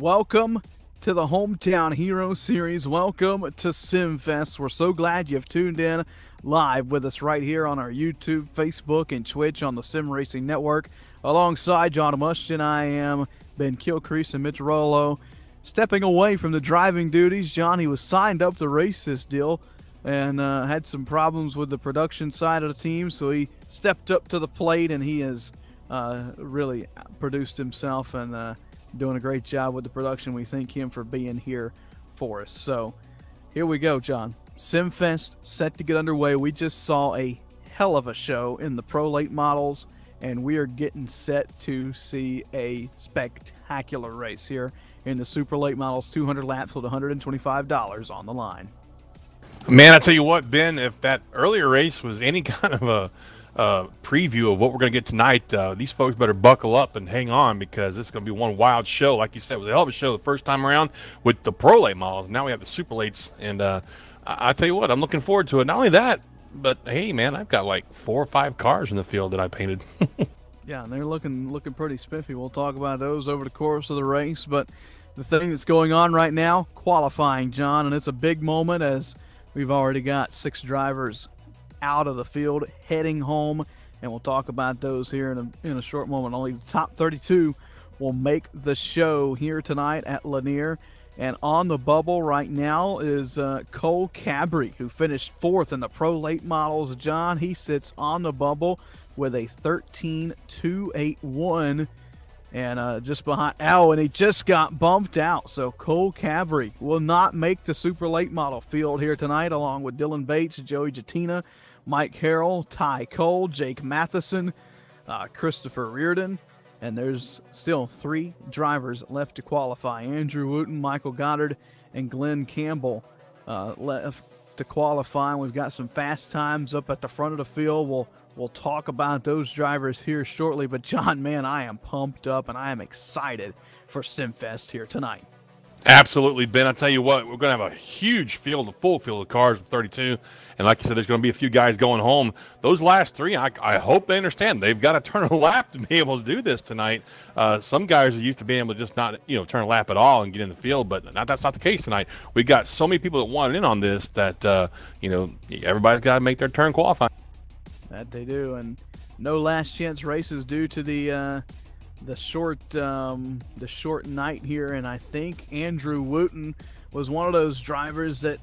welcome to the Hometown Hero Series. Welcome to Simfest. We're so glad you've tuned in live with us right here on our YouTube, Facebook, and Twitch on the Sim Racing Network. Alongside John Mushton, I am Ben Kilcrease and Mitch Rollo. Stepping away from the driving duties, John, he was signed up to race this deal and had some problems with the production side of the team, so he stepped up to the plate, and he has really produced himself and doing a great job with the production. We thank him for being here for us. So here we go, John. Simfest set to get underway. We just saw a hell of a show in the Pro Late models, and we are getting set to see a spectacular race here in the Super Late models, 200 laps with $125 on the line. Man, I tell you what, Ben, if that earlier race was any kind of a preview of what we're going to get tonight, these folks better buckle up and hang on, because it's going to be one wild show. Like you said, it was a hell of a show the first time around with the Pro Late models. Now we have the Super Lates, and I tell you what, I'm looking forward to it. Not only that, but hey, man, I've got like 4 or 5 cars in the field that I painted. Yeah, and they're looking pretty spiffy. We'll talk about those over the course of the race, but the thing that's going on right now, qualifying, John, and it's a big moment as we've already got 6 drivers out of the field heading home, and we'll talk about those here in a short moment. Only the top 32 will make the show here tonight at Lanier. And on the bubble right now is Cole Cabry, who finished 4th in the Pro Late models. John, he sits on the bubble with a 13.281, and just behind and he just got bumped out. So Cole Cabry will not make the Super Late model field here tonight, along with Dylan Bates, Joey Jatina, Mike Harrell, Ty Cole, Jake Matheson, Christopher Reardon, and there's still 3 drivers left to qualify. Andrew Wooten, Michael Goddard, and Glenn Campbell left to qualify. And we've got some fast times up at the front of the field. We'll talk about those drivers here shortly. But John, man, I am pumped up and I am excited for Simfest here tonight. Absolutely, Ben. I tell you what, we're going to have a huge field, a full field of cars with 32. And like you said, there's going to be a few guys going home. Those last 3, I hope they understand. They've got to turn a lap to be able to do this tonight. Some guys are used to being able to just not, turn a lap at all and get in the field, but that's not the case tonight. We've got so many people that want in on this that, everybody's got to make their turn qualifying. That they do, and no last chance races due to the short night here. And I think Andrew Wooten was one of those drivers that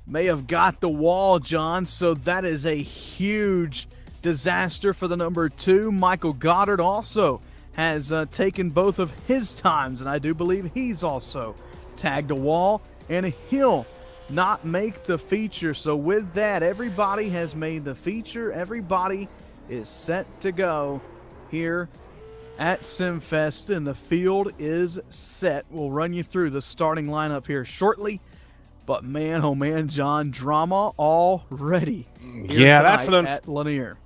may have got the wall, John, so that is a huge disaster for the number 2. Michael Goddard also has taken both of his times, and I do believe he's also tagged a wall, and he'll not make the feature. So with that, everybody has made the feature. Everybody is set to go here at Simfest, and the field is set. We'll run you through the starting lineup here shortly. But man, oh man, John, drama already. Yeah, that's at Lanier.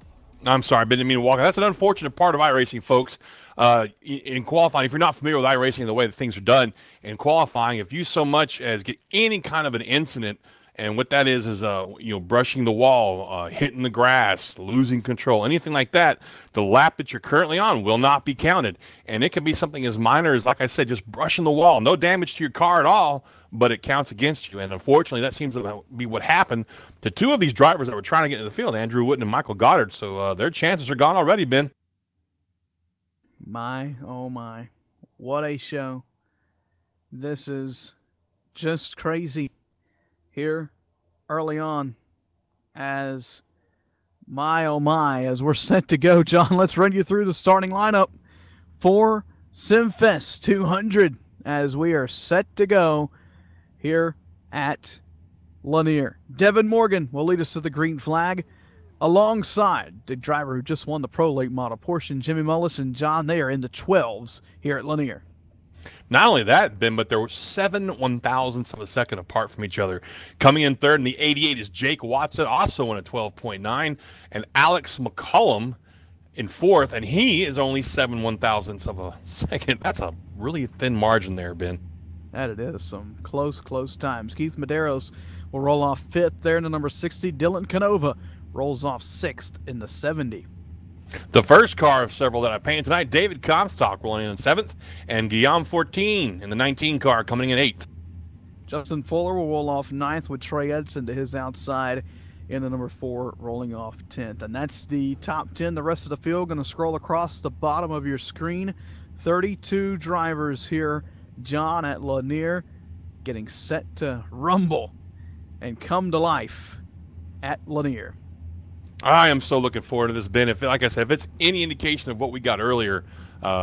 I'm sorry, Ben, didn't mean to walk. That's an unfortunate part of iRacing, folks. In qualifying, if you're not familiar with iRacing and the way that things are done in qualifying, if you so much as get any kind of an incident, and what that is brushing the wall, hitting the grass, losing control, anything like that, the lap that you're currently on will not be counted. And it can be something as minor as, like I said, just brushing the wall. No damage to your car at all, but it counts against you. And unfortunately, that seems to be what happened to 2 of these drivers that were trying to get into the field, Andrew Wooten and Michael Goddard. So their chances are gone already, Ben. My, oh my, what a show. This is just crazy here early on as oh my, as we're set to go. John, let's run you through the starting lineup for Simfest 200 as we are set to go here at Lanier. Devin Morgan will lead us to the green flag alongside the driver who just won the Pro Late model portion, Jimmy Mullis, and John. They are in the 12s here at Lanier. Not only that, Ben, but there were 7 1,000ths of a second apart from each other. Coming in third in the 88 is Jake Watson, also in a 12.9, and Alex McCullum in fourth, and he is only 7 1,000ths of a second. That's a really thin margin there, Ben. That it is. Some close times. Keith Medeiros will roll off 5th there in the number 60. Dylan Canova rolls off 6th in the 70. The first car of several that I painted tonight, David Comstock rolling in 7th, and Guillaume 14 in the 19 car coming in 8th. Justin Fuller will roll off 9th with Trey Edson to his outside in the number 4, rolling off 10th. And that's the top 10. The rest of the field going to scroll across the bottom of your screen. 32 drivers here, John, at Lanier, getting set to rumble and come to life at Lanier. I am so looking forward to this, Ben. If, like I said, if it's any indication of what we got earlier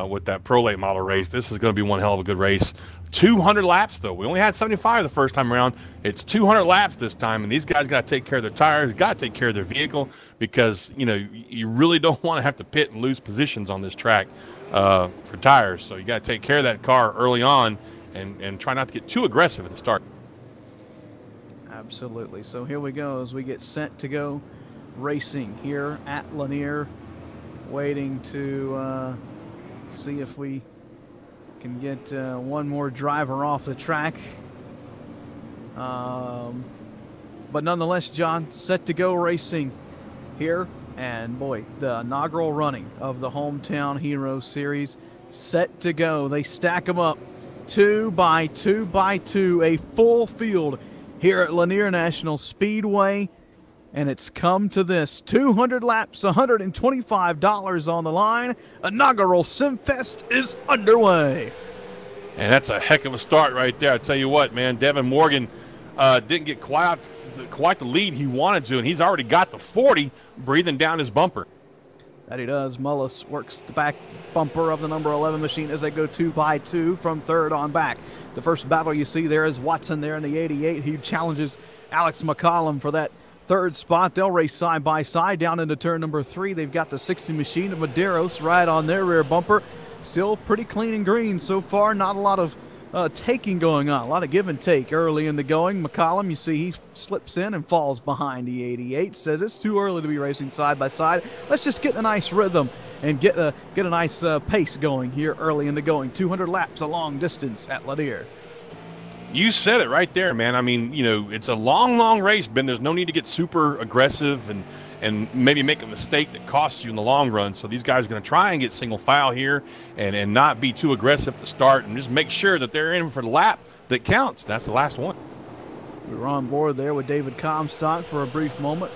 with that Pro Late model race, this is going to be one hell of a good race. 200 laps, though. We only had 75 the first time around. It's 200 laps this time, and these guys got to take care of their tires, got to take care of their vehicle, because, you know, you really don't want to have to pit and lose positions on this track for tires. So you got to take care of that car early on and try not to get too aggressive at the start. Absolutely. So here we go as we get set to go racing here at Lanier, waiting to see if we can get one more driver off the track. But nonetheless, John, set to go racing here. And boy, the inaugural running of the Hometown Hero Series set to go. They stack them up 2 by 2 by 2, a full field here at Lanier National Speedway. And it's come to this. 200 laps, $125 on the line. Inaugural Simfest is underway. And that's a heck of a start right there. I tell you what, man, Devin Morgan didn't get quite the lead he wanted to, and he's already got the 40 breathing down his bumper. That he does. Mullis works the back bumper of the number 11 machine as they go 2 by 2 from third on back. The first battle you see there is Watson there in the 88. He challenges Alex McCollum for that third spot. They'll race side by side down into turn number 3. They've got the 60 machine of Medeiros right on their rear bumper. Still pretty clean and green so far. Not a lot of taking going on. A lot of give and take early in the going. McCollum, you see, he slips in and falls behind the 88. Says it's too early to be racing side by side. Let's just get a nice rhythm and get a nice pace going here early in the going. 200 laps, a long distance at Lanier. You said it right there, man. I mean, you know, it's a long, long race, Ben. There's no need to get super aggressive and maybe make a mistake that costs you in the long run. So these guys are going to try and get single file here and not be too aggressive to start and just make sure that they're in for the lap that counts. That's the last one. We were on board there with David Comstock for a brief moment.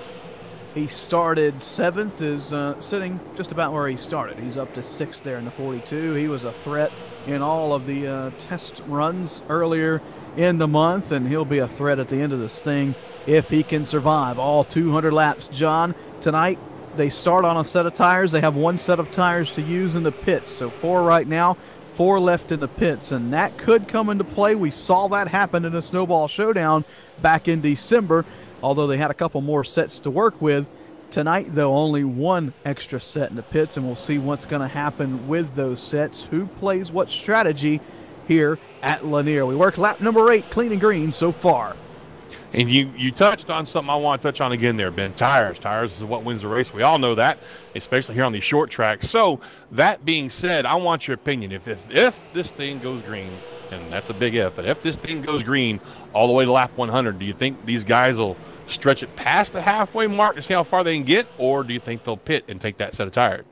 He started 7th, is sitting just about where he started. He's up to 6th there in the 42. He was a threat in all of the test runs earlier in the month, and he'll be a threat at the end of this thing if he can survive all 200 laps. John, tonight they start on a set of tires. They have 1 set of tires to use in the pits, so 4 right now, 4 left in the pits, and that could come into play. We saw that happen in a snowball showdown back in December, although they had a couple more sets to work with. Tonight, though, only 1 extra set in the pits, and we'll see what's going to happen with those sets, who plays what strategy here at Lanier. We work lap number 8, clean and green so far. And you touched on something I want to touch on again there, Ben. Tires. Tires is what wins the race. We all know that, especially here on these short tracks. So that being said, I want your opinion. If this thing goes green, and that's a big if, but if this thing goes green all the way to lap 100, do you think these guys will stretch it past the halfway mark to see how far they can get, or do you think they'll pit and take that set of tires?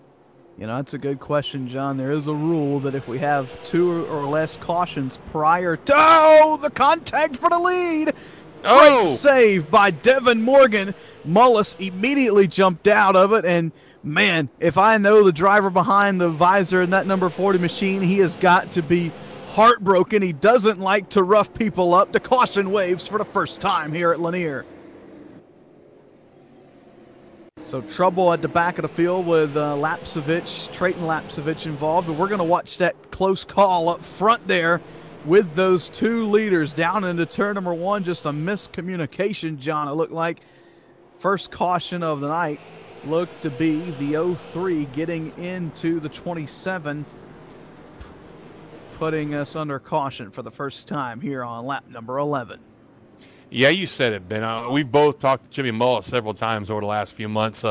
You know, that's a good question, John. There is a rule that if we have 2 or less cautions prior to the contact for the lead. Great save by Devin Morgan. Mullis immediately jumped out of it, and man, if I know the driver behind the visor in that number 40 machine, he has got to be heartbroken. He doesn't like to rough people up. The caution waves for the first time here at Lanier. So trouble at the back of the field with Trayton Lapsevich involved. But we're going to watch that close call up front there with those 2 leaders down into turn number 1. Just a miscommunication, John. It looked like first caution of the night looked to be the 03 getting into the 27, putting us under caution for the first time here on lap number 11. Yeah, you said it, Ben. We've both talked to Jimmy Mullis several times over the last few months.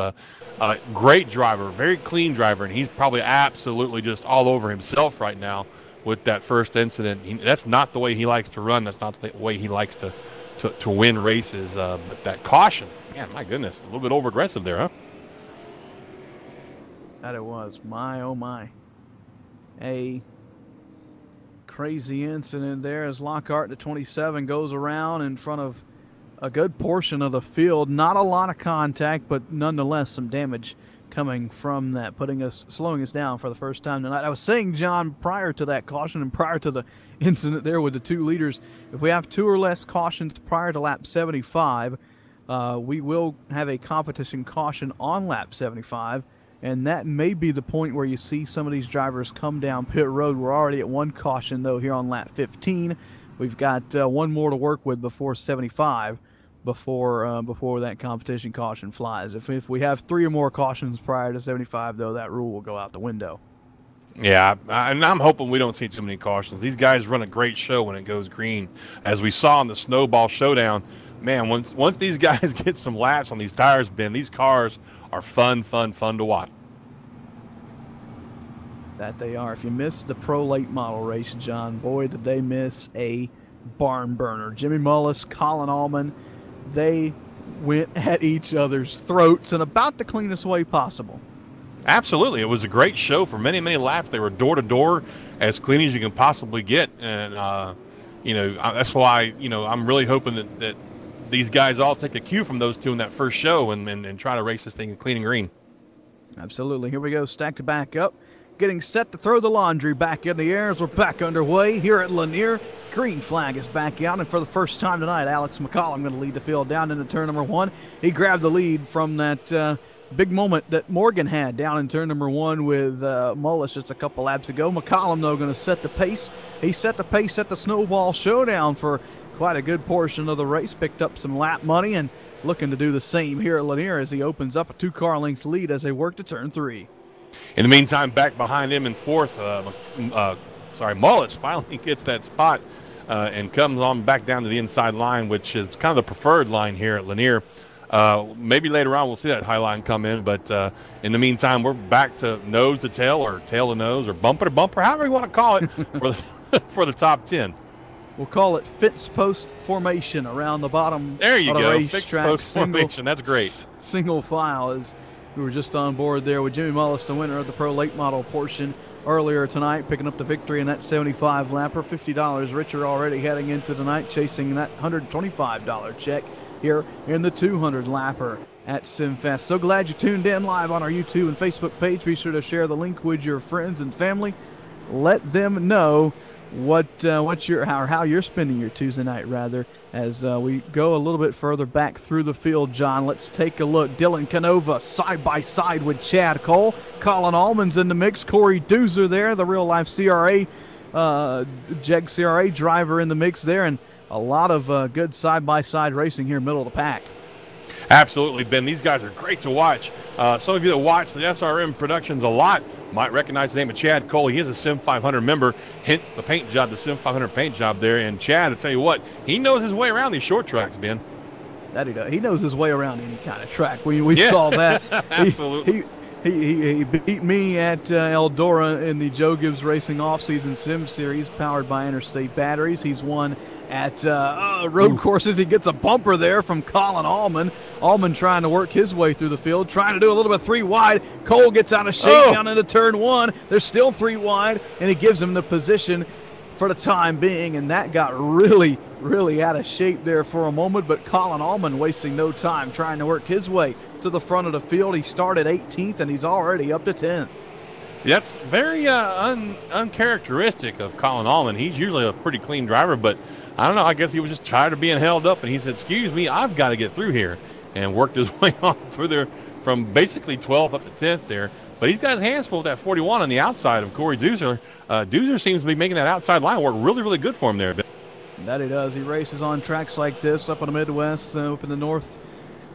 Great driver, very clean driver, and he's probably absolutely just all over himself right now with that first incident. That's not the way he likes to run. That's not the way he likes to win races. But that caution, man, my goodness, a little bit over aggressive there, huh? That it was. My, oh my. A crazy incident there as Lockhart, the 27, goes around in front of a good portion of the field. Not a lot of contact, but nonetheless some damage coming from that, slowing us down for the first time tonight. I was saying, John, prior to that caution and prior to the incident there with the 2 leaders, if we have 2 or less cautions prior to lap 75, we will have a competition caution on lap 75, and that may be the point where you see some of these drivers come down pit road. We're already at 1 caution, though, here on lap 15. We've got 1 more to work with before 75, before that competition caution flies. If we have 3 or more cautions prior to 75, though, that rule will go out the window. Yeah, and I'm hoping we don't see too many cautions. These guys run a great show when it goes green, as we saw in the Snowball Showdown. Man, once these guys get some laps on these tires, Ben, these cars are fun to watch. That they are. If you missed the Pro Late Model race, John, boy, did they miss a barn burner. Jimmy Mullis, Colin Allman, they went at each other's throats in about the cleanest way possible. Absolutely. It was a great show for many, many laps. They were door to door, as clean as you can possibly get. And, that's why, I'm really hoping that these guys all take a cue from those 2 in that first show and try to race this thing clean and green. Absolutely. Here we go. Stacked back up. Getting set to throw the laundry back in the air as we're back underway here at Lanier. Green flag is back out, and for the first time tonight, Alex McCollum going to lead the field down into turn number 1. He grabbed the lead from that big moment that Morgan had down in turn number 1 with Mullis just a couple laps ago. McCollum, though, going to set the pace. He set the pace at the Snowball Showdown for quite a good portion of the race, picked up some lap money, and looking to do the same here at Lanier as he opens up a 2-car length lead as they work to turn 3. In the meantime, back behind him in 4th, Mullis finally gets that spot and comes on back down to the inside line, which is kind of the preferred line here at Lanier. Maybe later on we'll see that high line come in, but in the meantime, we're back to nose to tail, or tail to nose, or bumper to bumper, however you want to call it, for the top 10. We'll call it fence post formation around the bottom. There you of the go, racetrack. fence post formation. That's great. Single file, as we were just on board there with Jimmy Mullis, the winner of the Pro Late Model portion earlier tonight, picking up the victory in that 75 lapper. $50 richer already heading into the night, chasing that $125 check here in the 200 lapper at Simfest. So glad you tuned in live on our YouTube and Facebook page. Be sure to share the link with your friends and family. Let them know how you're spending your Tuesday night, rather, as we go a little bit further back through the field. John, let's take a look. Dylan Canova side by side with Chad Cole. Colin Allman's in the mix. Corey Doozer there, the real life CRA Jeg CRA driver in the mix there, and a lot of good side by side racing here, middle of the pack. Absolutely, Ben. These guys are great to watch. Some of you that watch the SRM Productions a lot might recognize the name of Chad Cole. He is a Sim 500 member, hence the paint job, the Sim 500 paint job there. And Chad, I tell you what, he knows his way around these short tracks, Ben. That he does. He knows his way around any kind of track. We saw that. Absolutely. He beat me at Eldora in the Joe Gibbs Racing Off-Season Sim Series powered by Interstate Batteries. He's won at road courses. He gets a bumper there from Colin Allman. Allman trying to work his way through the field, trying to do a little bit 3 wide. Cole gets out of shape down into turn 1. There's still 3 wide, and he gives him the position for the time being, and that got really, really out of shape there for a moment, but Colin Allman wasting no time trying to work his way to the front of the field. He started 18th, and he's already up to 10th. That's very uncharacteristic of Colin Allman. He's usually a pretty clean driver, but I don't know. I guess he was just tired of being held up, and he said, "Excuse me, I've got to get through here," and worked his way on through there from basically 12th up to 10th there. But he's got his hands full with that 41 on the outside of Corey Doozer. Doozer seems to be making that outside line work really, really good for him there. That he does. He races on tracks like this up in the Midwest, up in the north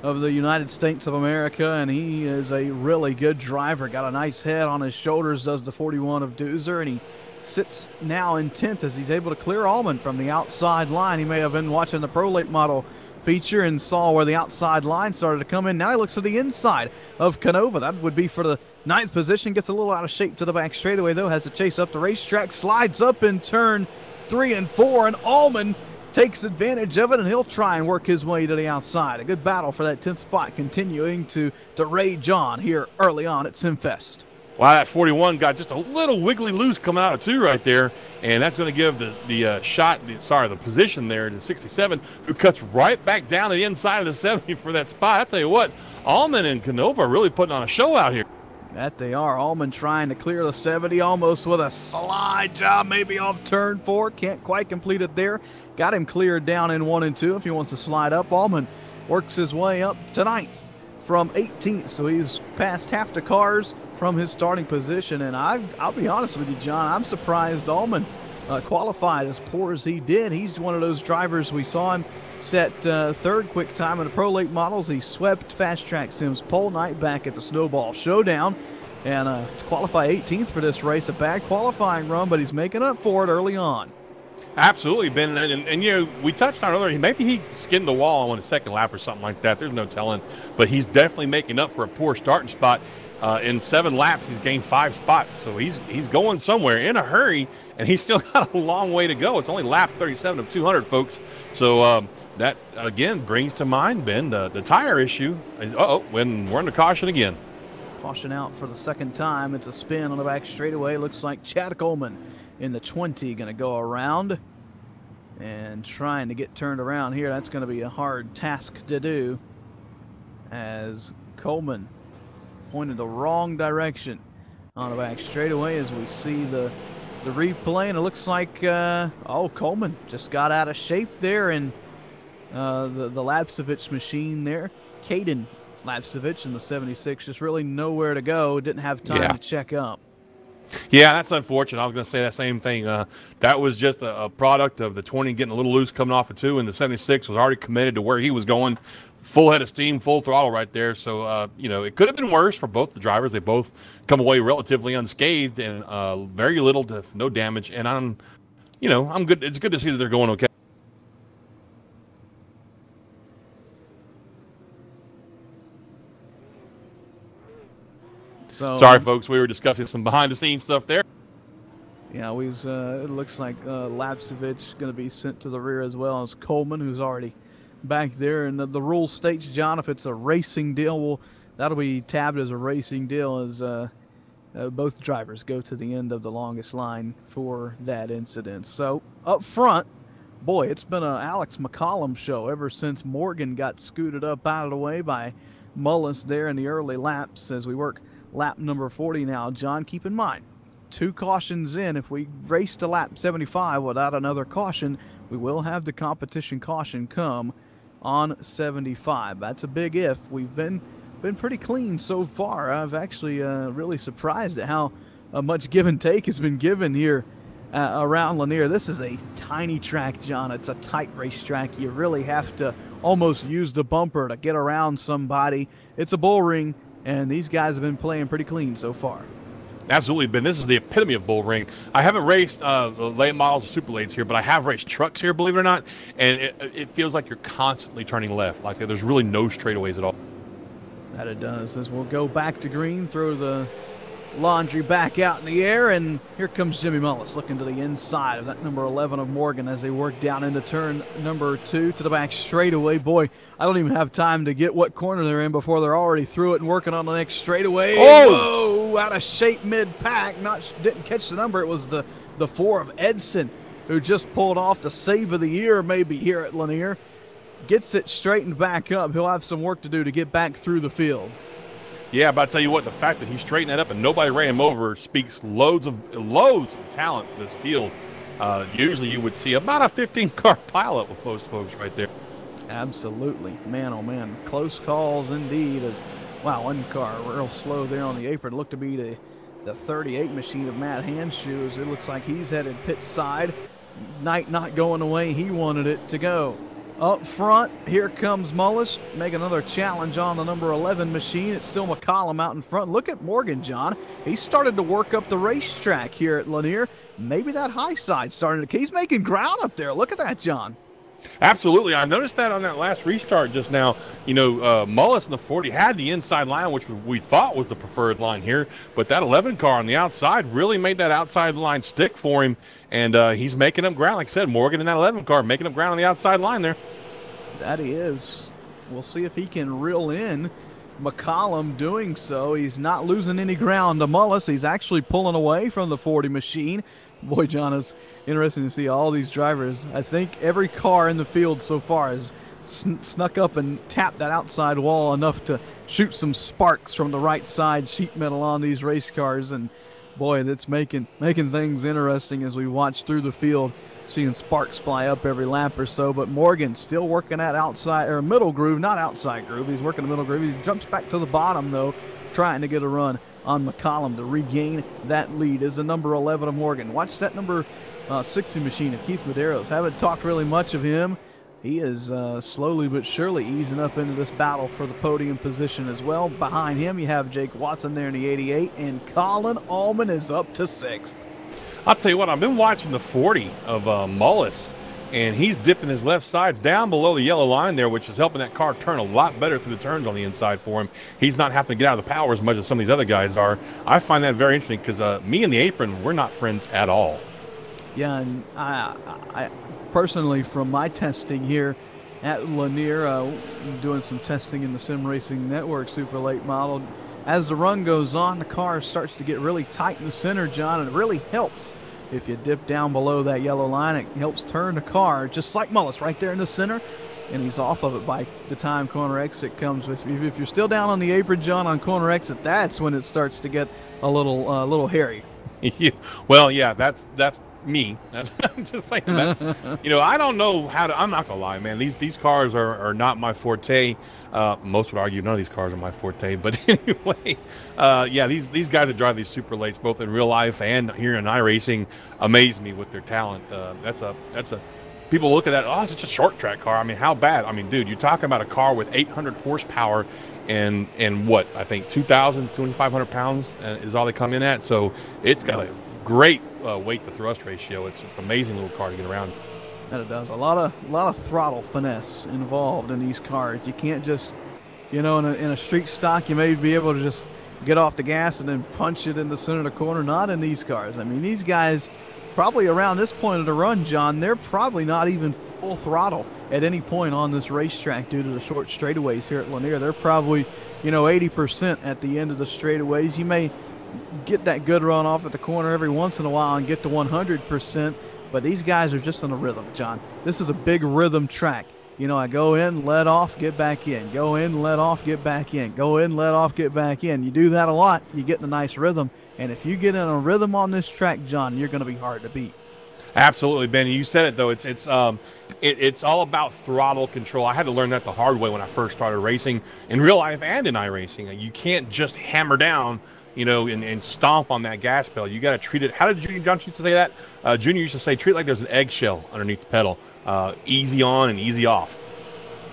of the United States of America, and he is a really good driver. Got a nice head on his shoulders, does the 41 of Doozer, and he sits now in 10th as he's able to clear Allman from the outside line. He may have been watching the Pro Late Model feature and saw where the outside line started to come in. Now he looks to the inside of Canova. That would be for the 9th position. Gets a little out of shape to the back straightaway, though. Has to chase up the racetrack. Slides up in turn 3 and 4, and Allman takes advantage of it, and he'll try and work his way to the outside. A good battle for that 10th spot, continuing to rage on here early on at Simfest. Wow, that 41 got just a little wiggly loose coming out of 2 right there, and that's going to give the position there to 67, who cuts right back down to the inside of the 70 for that spot. I tell you what, Allman and Canova are really putting on a show out here. That they are. Allman trying to clear the 70, almost with a slide job, maybe off turn 4. Can't quite complete it there. Got him cleared down in 1 and 2 if he wants to slide up. Allman works his way up to 9th from 18th, so he's passed half the cars from his starting position. And I'll be honest with you, John, I'm surprised Allman qualified as poor as he did. He's one of those drivers we saw him set 3rd quick time in the Pro Late Models. He swept Fast Track Sims pole night back at the Snowball Showdown, and to qualify 18th for this race, a bad qualifying run, but he's making up for it early on. Absolutely, Ben, and you know, we touched on earlier, maybe he skinned the wall on a 2nd lap or something like that. There's no telling, but he's definitely making up for a poor starting spot. In 7 laps, he's gained 5 spots, so he's going somewhere in a hurry, and he's still got a long way to go. It's only lap 37 of 200, folks. So that, again, brings to mind, Ben, the tire issue. When we're under caution again. Caution out for the 2nd time. It's a spin on the back straightaway. Looks like Chad Coleman in the 20 going to go around and trying to get turned around here. That's going to be a hard task to do, as Coleman pointed the wrong direction on the back straightaway as we see the replay, and it looks like Coleman just got out of shape there, and the Lapsevich machine there, Caden Lapsevich in the 76, just really nowhere to go, didn't have time to check up. Yeah, that's unfortunate. I was going to say that same thing. That was just a product of the 20 getting a little loose coming off of 2, and the 76 was already committed to where he was going. Full head of steam, full throttle right there. So, you know, it could have been worse for both the drivers. They both come away relatively unscathed and very little to no damage. And I'm good. It's good to see that they're going okay. So, sorry, folks. We were discussing some behind-the-scenes stuff there. Yeah, it looks like Lapsevich going to be sent to the rear as well as Coleman, who's already back there. And the rule states, John, if it's a racing deal, that'll be tabbed as a racing deal, as both drivers go to the end of the longest line for that incident. So up front, boy, it's been an Alex McCollum show ever since Morgan got scooted up out of the way by Mullis there in the early laps. As we work lap number 40 now, John, keep in mind, 2 cautions in. If we race to lap 75 without another caution, we will have the competition caution come on 75. That's a big if. We've been pretty clean so far. I've actually really surprised at how much give and take has been given here around Lanier. This is a tiny track, John. It's a tight racetrack. You really have to almost use the bumper to get around somebody. It's a bull ring, and these guys have been playing pretty clean so far. Absolutely, Ben. This is the epitome of bull ring. I haven't raced the late models or super lates here, but I have raced trucks here, believe it or not, and it feels like you're constantly turning left. Like there's really no straightaways at all. That it does. As we'll go back to green, throw the laundry back out in the air, and here comes Jimmy Mullis looking to the inside of that number 11 of Morgan as they work down into turn number 2 to the back straightaway. Boy, I don't even have time to get what corner they're in before they're already through it and working on the next straightaway. Oh! Whoa, out of shape mid-pack. Didn't catch the number. It was the 4 of Edson, who just pulled off the save of the year maybe here at Lanier. Gets it straightened back up. He'll have some work to do to get back through the field. Yeah, but I tell you what, the fact that he straightened that up and nobody ran him over speaks loads of talent in this field. Usually you would see about a 15-car pileup with most folks right there. Absolutely. Man, oh man. Close calls indeed. Wow, one car real slow there on the apron. Looked to be the 38 machine of Matt Handshoes. It looks like he's headed pit side. Night not going away. He wanted it to go. Up front, here comes Mullis, make another challenge on the number 11 machine. It's still McCollum out in front. Look at Morgan, John. He started to work up the racetrack here at Lanier. Maybe that high side started to... He's making ground up there. Look at that, John. Absolutely. I noticed that on that last restart just now. You know, Mullis in the 40 had the inside line, which we thought was the preferred line here. But that 11 car on the outside really made that outside line stick for him. And he's making up ground. Like I said, Morgan in that 11 car making up ground on the outside line there. That he is. We'll see if he can reel in McCollum doing so. He's not losing any ground to Mullis. He's actually pulling away from the 40 machine. Boy, John, it's interesting to see all these drivers. I think every car in the field so far has snuck up and tapped that outside wall enough to shoot some sparks from the right side sheet metal on these race cars. And boy, that's making things interesting as we watch through the field, seeing sparks fly up every lap or so. But Morgan still working that outside or middle groove, not outside groove. He's working the middle groove. He jumps back to the bottom though, trying to get a run on McCollum to regain that lead. Is the number 11 of Morgan. Watch that number 60 machine of Keith Medeiros. Haven't talked really much of him. He is slowly but surely easing up into this battle for the podium position as well. Behind him, you have Jake Watson there in the 88, and Colin Allman is up to 6th. I'll tell you what, I've been watching the 40 of Mullis, and he's dipping his left sides down below the yellow line there, which is helping that car turn a lot better through the turns on the inside for him. He's not having to get out of the power as much as some of these other guys are. I find that very interesting because me and the apron, we're not friends at all. Yeah, and I personally, from my testing here at Lanier, doing some testing in the Sim Racing Network Super Late Model, as the run goes on, the car starts to get really tight in the center, John, and it really helps if you dip down below that yellow line. It helps turn the car, just like Mullis, right there in the center, and he's off of it by the time corner exit comes. If you're still down on the apron, John, on corner exit, that's when it starts to get a little hairy. Well, yeah, that's me. I'm just saying that's, I don't know how to, I'm not gonna lie, man, these cars are not my forte. Most would argue none of these cars are my forte, but anyway, yeah, these guys that drive these super lates, both in real life and here in iRacing, amaze me with their talent. That's a people look at that, oh, it's just a short track car. I mean, how bad? I mean, dude, you're talking about a car with 800 horsepower and what, I think 2,500 pounds is all they come in at. So it's got a great weight to thrust ratio. It's an amazing little car to get around. And it does. A lot of throttle finesse involved in these cars. You can't just, in a street stock, you may be able to just get off the gas and then punch it in the center of the corner. Not in these cars. I mean, these guys, probably around this point of the run, John, they're probably not even full throttle at any point on this racetrack due to the short straightaways here at Lanier. They're probably, 80% at the end of the straightaways. You may get that good run off at the corner every once in a while and get to 100%, but these guys are just in a rhythm, John. This is a big rhythm track. I go in, let off, get back in. Go in, let off, get back in. Go in, let off, get back in. You do that a lot, you get in a nice rhythm. And if you get in a rhythm on this track, John, you're going to be hard to beat. Absolutely, Benny. You said it, though. It's all about throttle control. I had to learn that the hard way when I first started racing in real life and in iRacing. You can't just hammer down, and stomp on that gas pedal. You got to treat it. How did Junior Johnson used to say that? Junior used to say, treat it like there's an eggshell underneath the pedal. Easy on and easy off.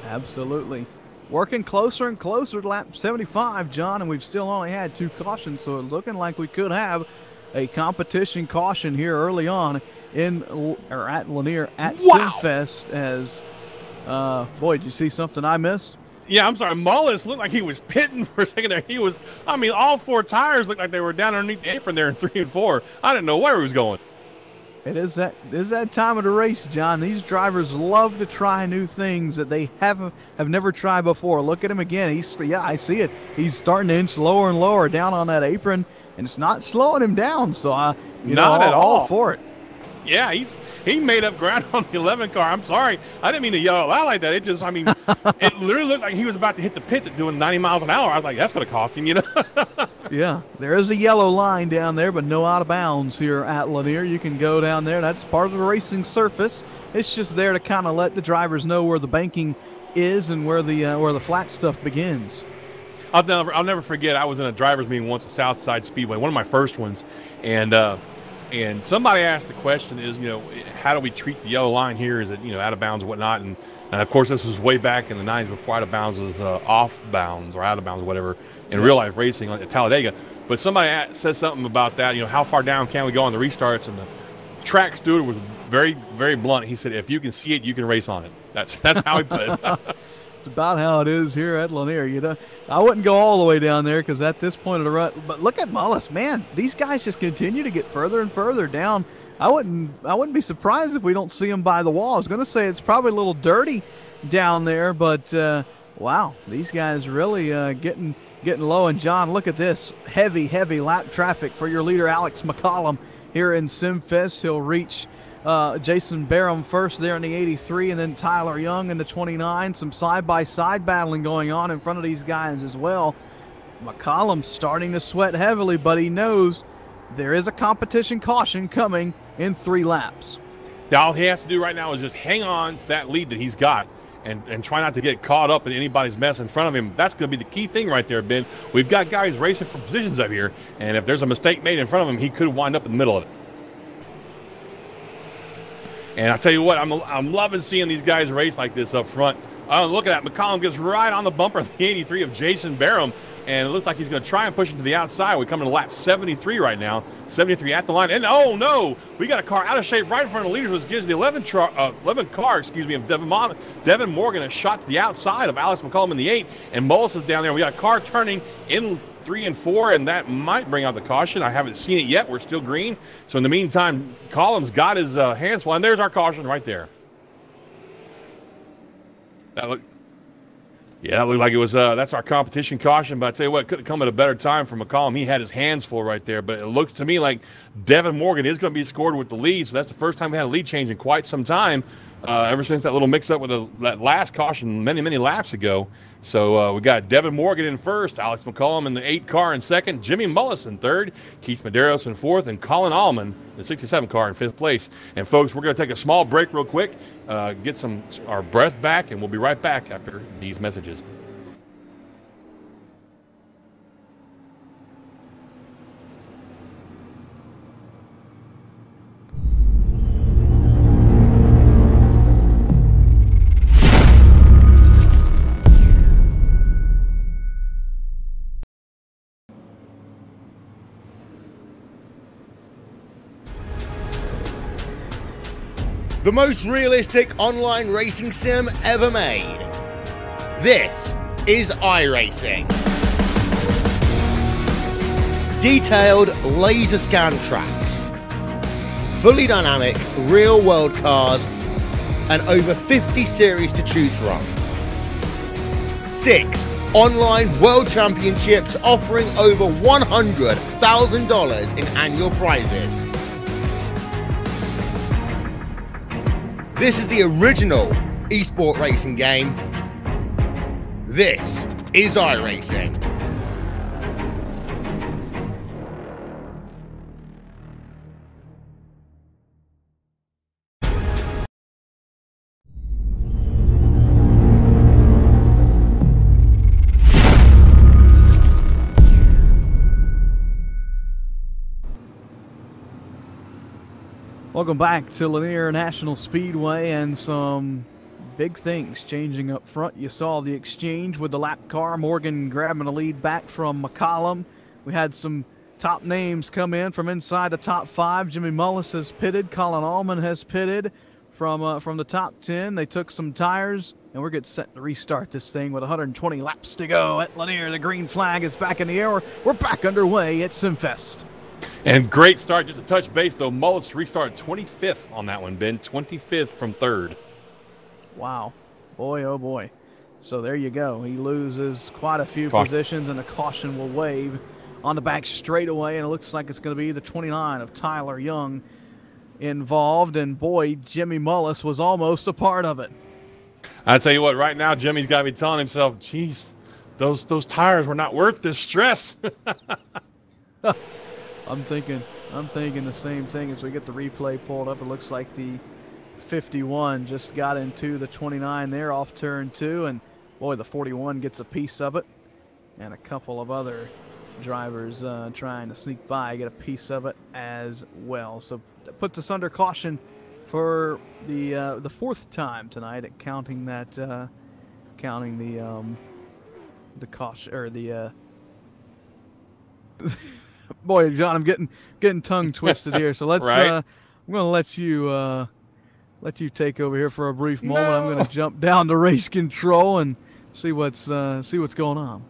Absolutely. Working closer and closer to lap 75, John, and we've still only had 2 cautions, so it's looking like we could have a competition caution here early on at Lanier at Simfest. As boy, did you see something I missed? Yeah, I'm sorry. Mullis looked like he was pitting for a second there. All 4 tires looked like they were down underneath the apron there in 3 and 4. I didn't know where he was going. It is that time of the race, John. These drivers love to try new things that they have never tried before. Look at him again. I see it. He's starting to inch lower and lower down on that apron, and it's not slowing him down. So not at all for it. Yeah, he made up ground on the 11 car. I'm sorry. I didn't mean to yell out like that. It literally looked like he was about to hit the pits at doing 90 miles an hour. I was like, that's going to cost him, Yeah, there is a yellow line down there, but no out of bounds here at Lanier. You can go down there. That's part of the racing surface. It's just there to kind of let the drivers know where the banking is and where the flat stuff begins. I'll never forget. I was in a driver's meeting once at Southside Speedway, one of my first ones, and somebody asked the question is, how do we treat the yellow line here? Is it, out of bounds or whatnot? And of course, this was way back in the 90s before out of bounds was off bounds or out of bounds or whatever in real life racing like at Talladega. But somebody said something about that, how far down can we go on the restarts? And the track steward was very, very blunt. He said, if you can see it, you can race on it. That's how he put it. It's about how it is here at Lanier. I wouldn't go all the way down there because at this point of the run, but look at Mullis, man. These guys just continue to get further and further down. I wouldn't be surprised if we don't see them by the wall. I was going to say it's probably a little dirty down there, but Wow, these guys really getting low. And John, look at this heavy lap traffic for your leader Alex McCollum here in Simfest. He'll reach Jason Barham first there in the 83, and then Tyler Young in the 29. Some side-by-side battling going on in front of these guys as well. McCollum's starting to sweat heavily, but he knows there is a competition caution coming in 3 laps. Yeah, all he has to do right now is just hang on to that lead that he's got and try not to get caught up in anybody's mess in front of him. That's going to be the key thing right there, Ben. We've got guys racing for positions up here, and if there's a mistake made in front of him, he could wind up in the middle of it. And I tell you what, I'm loving seeing these guys race like this up front. Look at that. McCollum gets right on the bumper of the 83 of Jason Barham, and it looks like he's going to try and push him to the outside. We're coming to lap 73 right now. 73 at the line. And, oh, no, we got a car out of shape right in front of the leaders, which gives the 11 car of Devin Morgan a shot to the outside of Alex McCollum in the 8, and Mullis is down there. We got a car turning in 3 and 4, and that might bring out the caution. I haven't seen it yet. We're still green. So in the meantime, Collins got his hands full, and there's our caution right there. That looked like it was, that's our competition caution, but I tell you what, it could have come at a better time for McCollum. He had his hands full right there, but it looks to me like Devin Morgan is going to be scored with the lead, so that's the first time we had a lead change in quite some time, ever since that little mix-up with that last caution many laps ago. So we got Devin Morgan in first, Alex McCollum in the 8 car in second, Jimmy Mullis in third, Keith Medeiros in fourth, and Colin Allman, the 67 car, in 5th place. And folks, we're going to take a small break real quick, get our breath back, and we'll be right back after these messages. The most realistic online racing sim ever made. This is iRacing. Detailed laser scan tracks, fully dynamic real world cars, and over 50 series to choose from. 6 online world championships offering over $100,000 in annual prizes. This is the original esport racing game. This is iRacing. Welcome back to Lanier National Speedway, and some big things changing up front. You saw the exchange with the lap car, Morgan grabbing the lead back from McCollum. We had some top names come in from inside the top 5. Jimmy Mullis has pitted, Colin Allman has pitted from the top 10. They took some tires, and we're getting set to restart this thing with 120 laps to go at Lanier. The green flag is back in the air. We're back underway at Simfest. And great start, just a touch base though. Mullis restarted 25th on that one, Ben. 25th from 3rd. Wow. Boy, oh boy. So there you go. He loses quite a few positions, and a caution will wave on the back straightaway, and it looks like it's going to be the 29 of Tyler Young involved. And boy, Jimmy Mullis was almost a part of it. I tell you what, right now Jimmy's got to be telling himself, geez, those tires were not worth this stress. I'm thinking the same thing as we get the replay pulled up. It looks like the 51 just got into the 29 there off turn 2, and boy, the 41 gets a piece of it, and a couple of other drivers trying to sneak by get a piece of it as well. So that puts us under caution for the 4th time tonight at counting the caution, or the boy, John, I'm getting tongue twisted here. So let's right. I'm going to let you take over here for a brief moment. I'm going to jump down to race control and see what's going on.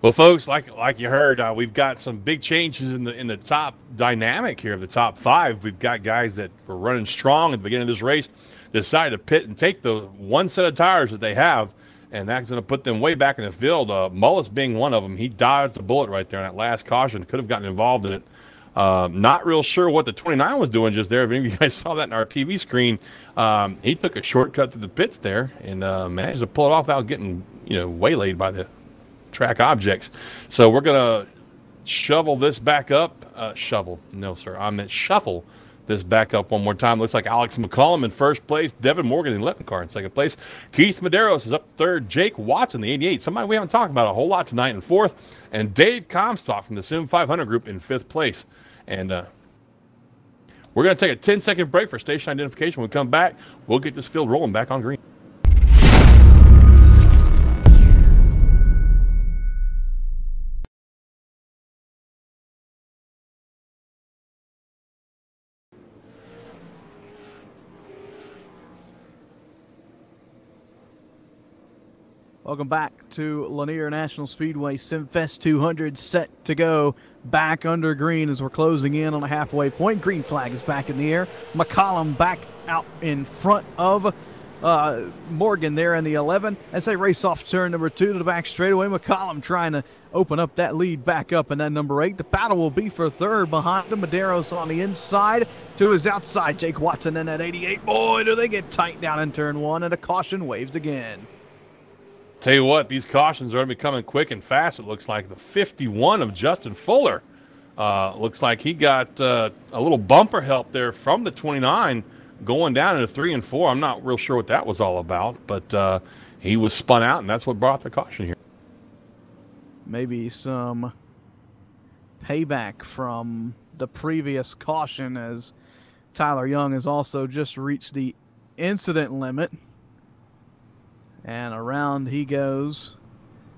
Well, folks, like you heard, we've got some big changes in the top dynamic here of the top 5. We've got guys that were running strong at the beginning of this race, decided to pit and take the one set of tires that they have and that's going to put them way back in the field. Mullis being one of them. He dodged the bullet right there on that last caution. Could have gotten involved in it. Not real sure what the 29 was doing just there. If any of you guys saw that in our TV screen, he took a shortcut through the pits there and managed to pull it off without getting, waylaid by the track objects. So we're going to shovel this back up. Shovel. No, sir. I meant shuffle this back up one more time. Looks like Alex McCollum in first place. Devin Morgan in the 11 car in second place. Keith Medeiros is up third. Jake Watson, the 88. Somebody we haven't talked about a whole lot tonight in fourth. And Dave Comstock from the Sim 500 group in fifth place. And we're going to take a 10-second break for station identification. When we come back, we'll get this field rolling back on green. Welcome back to Lanier National Speedway. Simfest 200 set to go. Back under green as we're closing in on a halfway point. Green flag is back in the air. McCollum back out in front of Morgan there in the 11 as they race off turn number 2 to the back straightaway. McCollum trying to open up that lead back up in that number 8. The battle will be for third behind him. Medeiros on the inside to his outside. Jake Watson in that 88. Boy, do they get tight down in turn 1, and a caution waves again. Tell you what, these cautions are going to be coming quick and fast. It looks like the 51 of Justin Fuller. Looks like he got a little bumper help there from the 29 going down into 3 and 4. I'm not real sure what that was all about, but he was spun out, and that's what brought the caution here. Maybe some payback from the previous caution, as Tyler Young has also just reached the incident limit. And around he goes,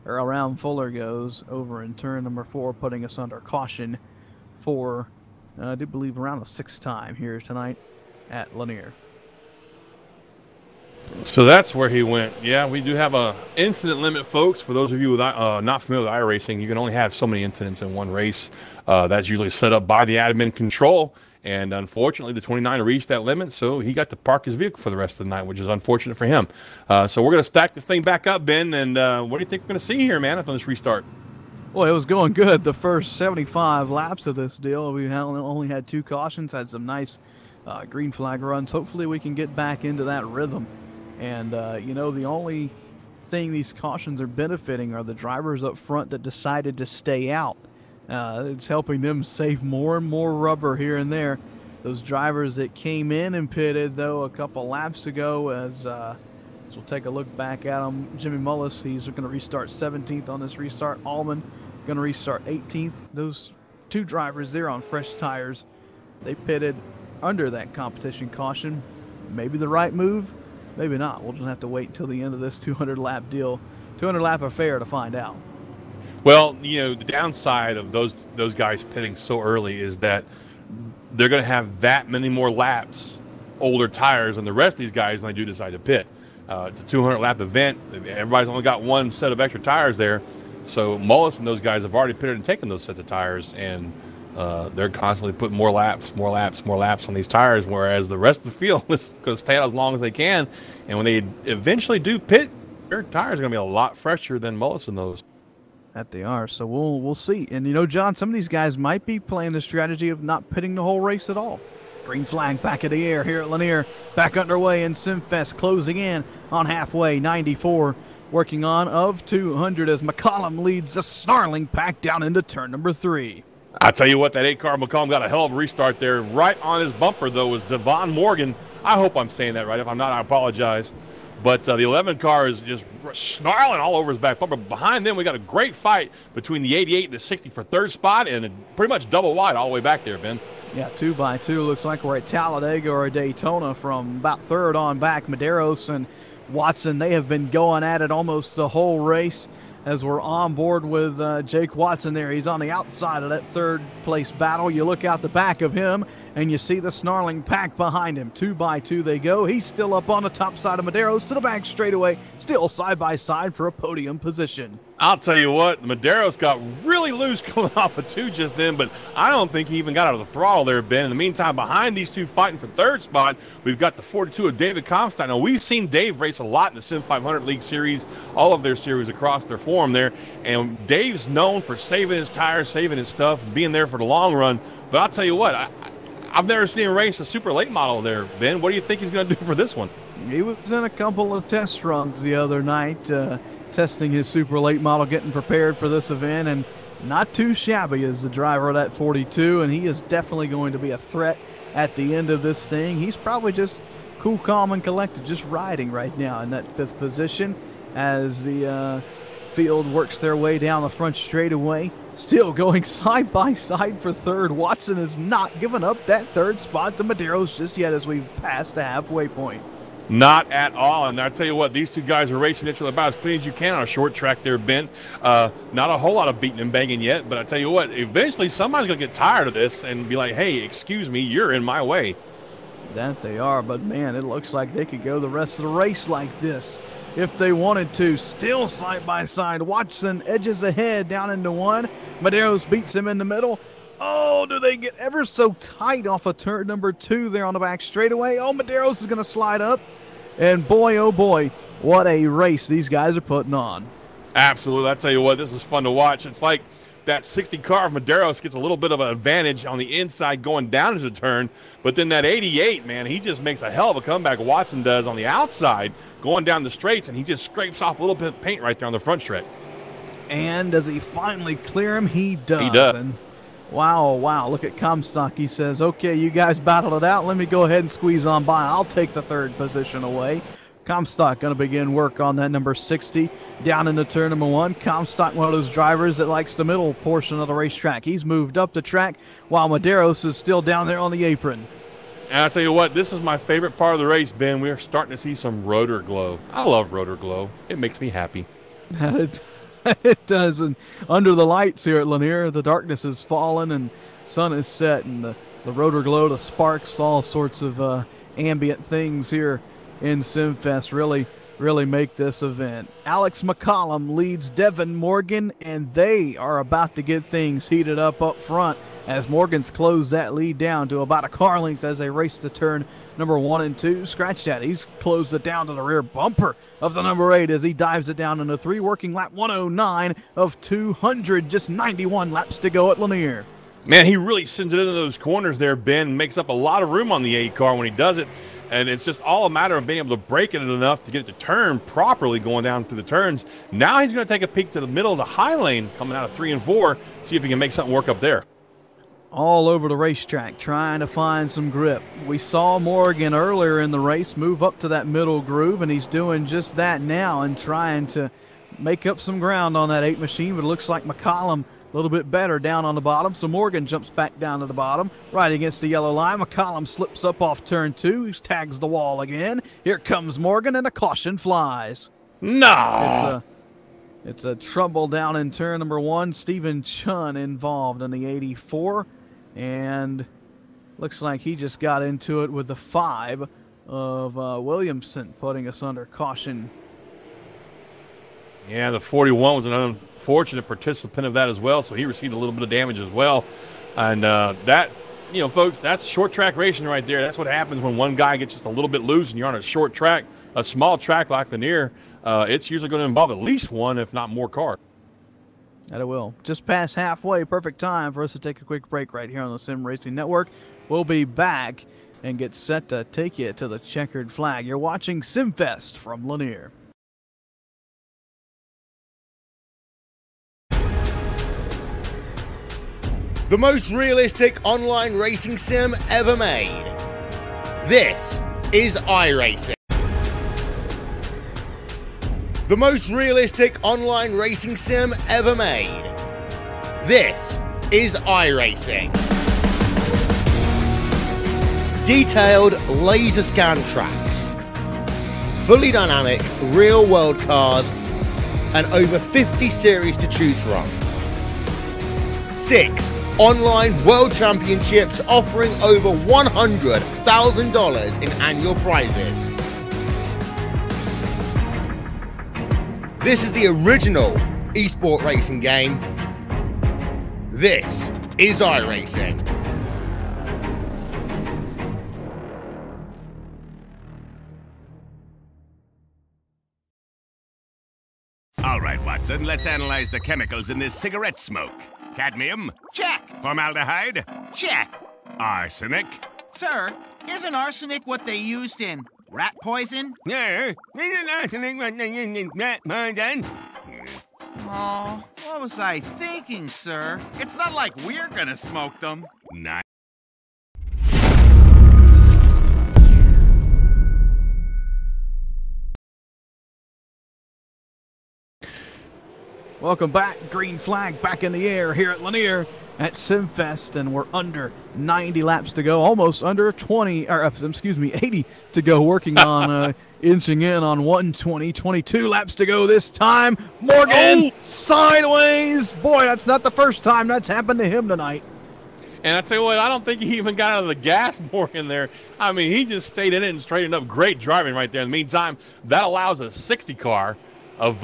or around Fuller goes, over in turn number 4, putting us under caution for, I do believe, around the 6th time here tonight at Lanier. So that's where he went. Yeah, we do have a incident limit, folks. For those of you not familiar with iRacing, you can only have so many incidents in one race. That's usually set up by the admin control. And unfortunately, the 29 reached that limit, so he got to park his vehicle for the rest of the night, which is unfortunate for him. So we're going to stack this thing back up, Ben, and what do you think we're going to see here, man, after this restart? Well, it was going good the first 75 laps of this deal. We only had 2 cautions, had some nice green flag runs. Hopefully we can get back into that rhythm. And, the only thing these cautions are benefiting are the drivers up front that decided to stay out. It's helping them save more and more rubber here and there. Those drivers that came in and pitted, though, a couple laps ago, as we'll take a look back at them. Jimmy Mullis, he's going to restart 17th on this restart. Allman going to restart 18th. Those 2 drivers there on fresh tires, they pitted under that competition caution. Maybe the right move, maybe not. We'll just have to wait until the end of this 200-lap deal, 200-lap affair to find out. Well, the downside of those guys pitting so early is that they're going to have that many more laps, older tires, than the rest of these guys when they do decide to pit. It's a 200-lap event. Everybody's only got 1 set of extra tires there. So Mullis and those guys have already pitted and taken those sets of tires, and they're constantly putting more laps on these tires, whereas the rest of the field is going to stay out as long as they can. And when they eventually do pit, their tires are going to be a lot fresher than Mullis and those. That they are, so we'll see. And John, some of these guys might be playing the strategy of not pitting the whole race at all. Green flag back in the air here at Lanier, back underway in Simfest, closing in on halfway. 94 working on of 200 as McCollum leads the snarling pack down into turn number 3. I tell you what, that 8-car McCollum got a hell of a restart there. Right on his bumper, though, was Devon Morgan. I hope I'm saying that right. If I'm not, I apologize. But the 11 car is just snarling all over his back bumper. Behind them, we got a great fight between the 88 and the 60 for third spot, and pretty much double wide all the way back there, Ben. Yeah, 2x2. Looks like we're at Talladega or Daytona from about third on back. Medeiros and Watson, they have been going at it almost the whole race as we're on board with Jake Watson there. He's on the outside of that third place battle. You look out the back of him and you see the snarling pack behind him. 2x2 they go. He's still up on the top side of Medeiros to the back straightaway, still side by side for a podium position. I'll tell you what, Medeiros got really loose coming off of 2 just then, but I don't think he even got out of the throttle there, Ben. In the meantime, behind these two fighting for 3rd spot, we've got the 42 of David Comstock. Now, we've seen Dave race a lot in the Sim 500 League Series, all of their series across their form there, and Dave's known for saving his tires, saving his stuff, being there for the long run. But I'll tell you what, I've never seen him race a super late model there, Ben. What do you think he's going to do for this one? He was in a couple of test runs the other night, testing his super late model, getting prepared for this event, and not too shabby as the driver of that 42, and he is definitely going to be a threat at the end of this thing. He's probably just cool, calm, and collected, just riding right now in that 5th position as the field works their way down the front straightaway. Still going side by side for 3rd. Watson has not given up that 3rd spot to Medeiros just yet as we've passed the halfway point. Not at all. And I'll tell you what, these two guys are racing each other about as clean as you can on a short track there, Ben. Not a whole lot of beating and banging yet, but I tell you what, eventually somebody's going to get tired of this and be like, hey, excuse me, you're in my way. That they are, but man, it looks like they could go the rest of the race like this if they wanted to. Still side by side. Watson edges ahead down into 1. Medeiros beats him in the middle. Oh, do they get ever so tight off of turn number 2 there on the back straightaway? Oh, Medeiros is going to slide up. And boy, oh boy, what a race these guys are putting on. Absolutely. I tell you what, this is fun to watch. It's like that 60 car of Medeiros gets a little bit of an advantage on the inside going down into the turn. But then that 88, man, he just makes a hell of a comeback. Watson does on the outside going down the straights, and he just scrapes off a little bit of paint right there on the front stretch. And does he finally clear him? He does. He does. And wow, wow, look at Comstock. He says, okay, you guys battled it out. Let me go ahead and squeeze on by. I'll take the 3rd position away. Comstock going to begin work on that number 60 down into turn number 1. Comstock, one of those drivers that likes the middle portion of the racetrack. He's moved up the track while Medeiros is still down there on the apron. And I'll tell you what, this is my favorite part of the race, Ben. We're starting to see some rotor glow. I love rotor glow. It makes me happy. It does. And under the lights here at Lanier, the darkness is fallen and sun is set, and the rotor glow, the sparks, all sorts of ambient things here in Simfest really make this event. Alex McCollum leads Devin Morgan, and they are about to get things heated up front as Morgan's closed that lead down to about a car length as they race to turn number 1 and 2. Scratch that. He's closed it down to the rear bumper of the number 8 as he dives it down into 3. Working lap 109 of 200. Just 91 laps to go at Lanier. Man, he really sends it into those corners there, Ben. Makes up a lot of room on the 8 car when he does it. And it's just all a matter of being able to break it enough to get it to turn properly going down through the turns. Now he's going to take a peek to the middle of the high lane coming out of 3 and 4, see if he can make something work up there. All over the racetrack trying to find some grip. We saw Morgan earlier in the race move up to that middle groove, and he's doing just that now and trying to make up some ground on that 8 machine, but it looks like McCollum a little bit better down on the bottom, so Morgan jumps back down to the bottom, right against the yellow line. McCollum slips up off turn 2. He tags the wall again. Here comes Morgan, and a caution flies. No! It's a trouble down in turn number 1. Stephen Chun involved in the 84, and looks like he just got into it with the 5 of Williamson, putting us under caution. Yeah, the 41 was an unfortunate participant of that as well, so he received a little bit of damage as well. And that, you know, folks, that's short track racing right there. That's what happens when one guy gets just a little bit loose and you're on a short track, a small track like Lanier. It's usually going to involve at least one, if not more, cars. That it will. Just past halfway, perfect time for us to take a quick break right here on the Sim Racing Network. We'll be back and get set to take you to the checkered flag. You're watching Simfest from Lanier. The most realistic online racing sim ever made. This is iRacing. The most realistic online racing sim ever made. This is iRacing. Detailed laser scan tracks, fully dynamic real world cars, and over 50 series to choose from. 6 online world championships offering over $100,000 in annual prizes. This is the original esport racing game. This is iRacing. All right, Watson, let's analyze the chemicals in this cigarette smoke. Cadmium? Check. Formaldehyde? Check. Arsenic? Sir, isn't arsenic what they used in rat poison? Yeah, isn't arsenic what they used in rat poison? Oh, what was I thinking, sir? It's not like we're gonna smoke them. Not. Welcome back. Green flag back in the air here at Lanier at Simfest, and we're under 90 laps to go, almost under 20, or excuse me, 80 to go, working on inching in on 120, 22 laps to go this time. Morgan sideways. Boy, that's not the first time that's happened to him tonight. And I tell you what, I don't think he even got out of the gas Morgan there. I mean, he just stayed in it and straightened up. Great driving right there. In the meantime, that allows a 60 car of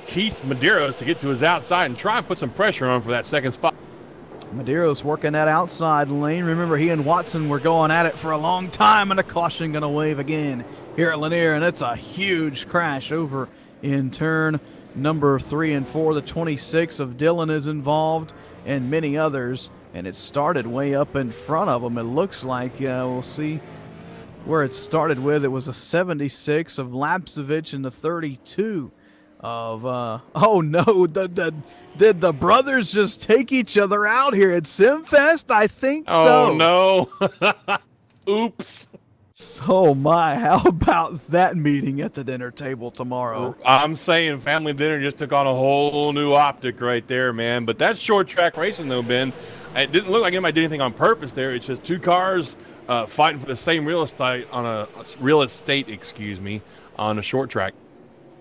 Keith Medeiros to get to his outside and try and put some pressure on for that second spot. Medeiros working that outside lane. Remember, he and Watson were going at it for a long time, and a caution going to wave again here at Lanier, and it's a huge crash over in turn number 3 and 4. The 26 of Dylan is involved, and many others, and it started way up in front of them. It looks like, we'll see where it started with. It was a 76 of Lapsevich and the 32 of oh no, did the brothers just take each other out here at Simfest? I think so. Oh no. Oops. So my, how about that meeting at the dinner table tomorrow? I'm saying family dinner just took on a whole new optic right there, man. But that's short track racing though, Ben. It didn't look like anybody did anything on purpose there. It's just two cars fighting for the same real estate on on a short track.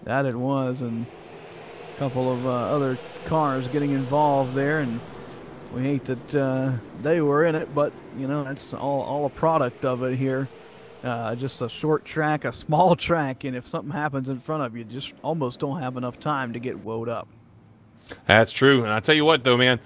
That it was, and a couple of other cars getting involved there, and we hate that they were in it, but you know, that's all a product of it here. Just a short track, a small track, and if something happens in front of you, just almost don't have enough time to get woed up. That's true, and I tell you what though, man,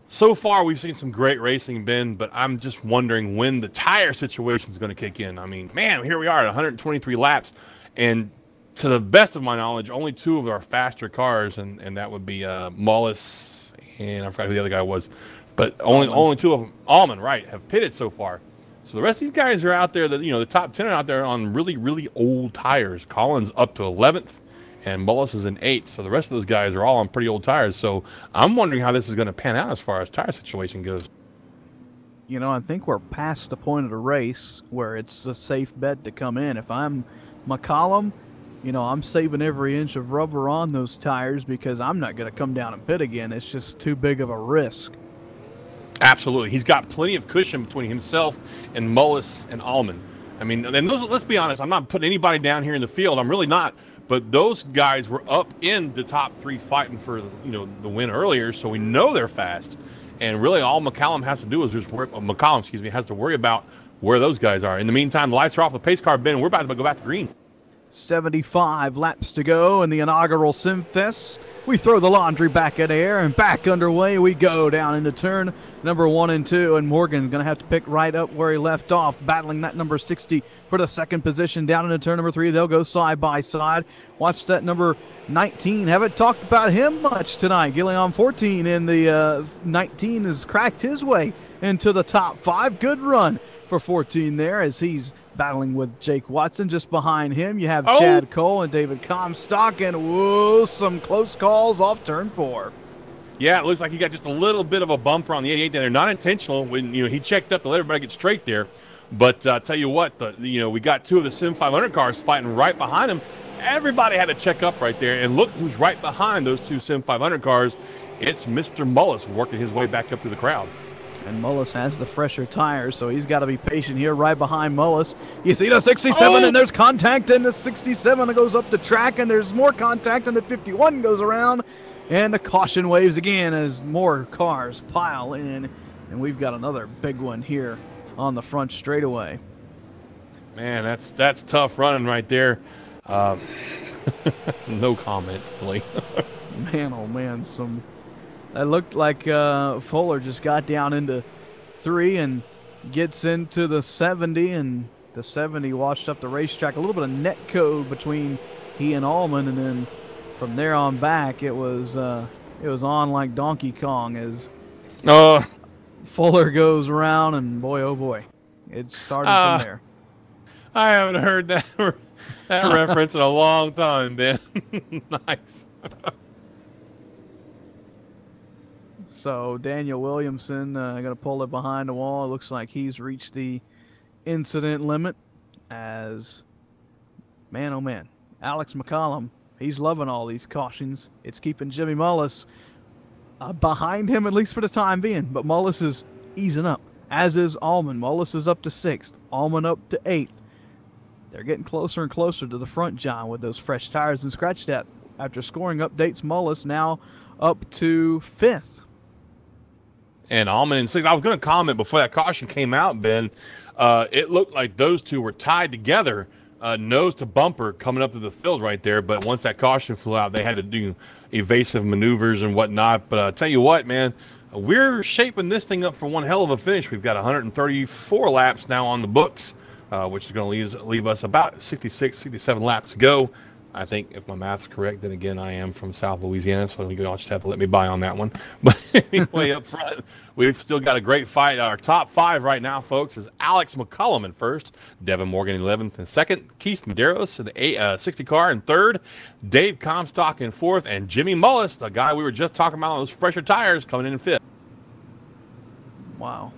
so far we've seen some great racing, Ben, but I'm just wondering when the tire situation is going to kick in. I mean, man, here we are at 123 laps, and to the best of my knowledge, only two of our faster cars, and that would be Mullis, and I forgot who the other guy was, but only two of them, Almond, right, have pitted so far. So the rest of these guys are out there, the top 10 are out there on really, really old tires. Collins up to 11th, and Mullis is in 8th. So the rest of those guys are all on pretty old tires. So I'm wondering how this is going to pan out as far as tire situation goes. You know, I think we're past the point of the race where it's a safe bet to come in. If I'm McCollum, you know, I'm saving every inch of rubber on those tires because I'm not going to come down and pit again. It's just too big of a risk. Absolutely. He's got plenty of cushion between himself and Mullis and Allman. I mean, and those, let's be honest, I'm not putting anybody down here in the field. I'm really not. But those guys were up in the top 3 fighting for, the win earlier, so we know they're fast. And really all McCollum has to do is just has to worry about where those guys are. In the meantime, the lights are off, the pace car bin, and we're about to go back to green. 75 laps to go in the inaugural Simfest. We throw the laundry back in air, and back underway we go down into turn number 1 and 2, and Morgan going to have to pick right up where he left off, battling that number 60 for the second position down into turn number 3. They'll go side by side. Watch that number 19. Haven't talked about him much tonight. Gilliam 14 in the 19 has cracked his way into the top 5. Good run for 14 there as he's battling with Jake Watson. Just behind him, you have Chad Cole and David Comstock, and whoa, some close calls off turn 4. Yeah, it looks like he got just a little bit of a bumper on the 88 there. Not intentional when he checked up to let everybody get straight there. But I tell you what, we got 2 of the Sim 500 cars fighting right behind him. Everybody had to check up right there, and look who's right behind those 2 Sim 500 cars. It's Mr. Mullis working his way back up through the crowd. And Mullis has the fresher tires, so he's got to be patient here right behind Mullis. You see the 67, and there's contact in the 67. It goes up the track, and there's more contact, and the 51 goes around. And the caution waves again as more cars pile in. And we've got another big one here on the front straightaway. Man, that's tough running right there. No comment, really. Man, oh man, that looked like Fuller just got down into 3 and gets into the 70, and the 70 washed up the racetrack. A little bit of net code between he and Allman, and then from there on back, it was on like Donkey Kong as Fuller goes around, and boy, oh boy, it started from there. I haven't heard that reference in a long time, Ben. Nice. So Daniel Williamson going to pull it behind the wall. It looks like he's reached the incident limit as, man, oh man, Alex McCollum, he's loving all these cautions. It's keeping Jimmy Mullis behind him, at least for the time being. But Mullis is easing up, as is Allman. Mullis is up to 6th, Allman up to 8th. They're getting closer and closer to the front, John, with those fresh tires. And scratch that, after scoring updates, Mullis now up to 5th. And Allman in 6th. I was going to comment before that caution came out, Ben. It looked like those two were tied together, nose to bumper, coming up to the field right there. But once that caution flew out, they had to do evasive maneuvers and whatnot. But I'll tell you what, man, we're shaping this thing up for one hell of a finish. We've got 134 laps now on the books, which is going to leave us about 66, 67 laps to go. I think, if my math's correct, then again, I am from South Louisiana, so you'll just have to let me by on that one. But anyway, up front, we've still got a great fight. Our top 5 right now, folks, is Alex McCollum in 1st, Devin Morgan in 11th and 2nd, Keith Medeiros in the 60 car in 3rd, Dave Comstock in 4th, and Jimmy Mullis, the guy we were just talking about on those fresher tires, coming in 5th. Wow.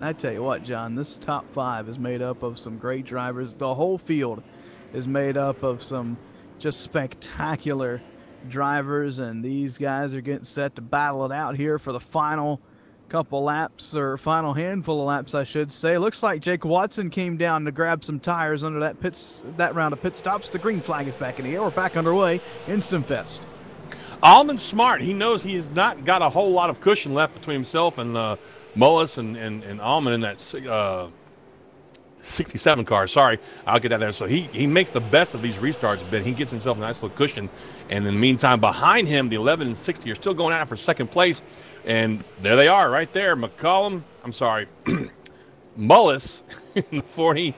I tell you what, John, this top 5 is made up of some great drivers. The whole field is made up of some just spectacular drivers, and these guys are getting set to battle it out here for the final couple laps, or final handful of laps, I should say. Looks like Jake Watson came down to grab some tires under that round of pit stops. The green flag is back in the air. We're back underway in Simfest. Allman's smart. He knows he's not got a whole lot of cushion left between himself and Mullis and Allman in that 67 car. Sorry, I'll get that there. So he makes the best of these restarts, but he gets himself a nice little cushion. And in the meantime, behind him, the 11 and 60 are still going out for 2nd place. And there they are right there. Mullis in the 40,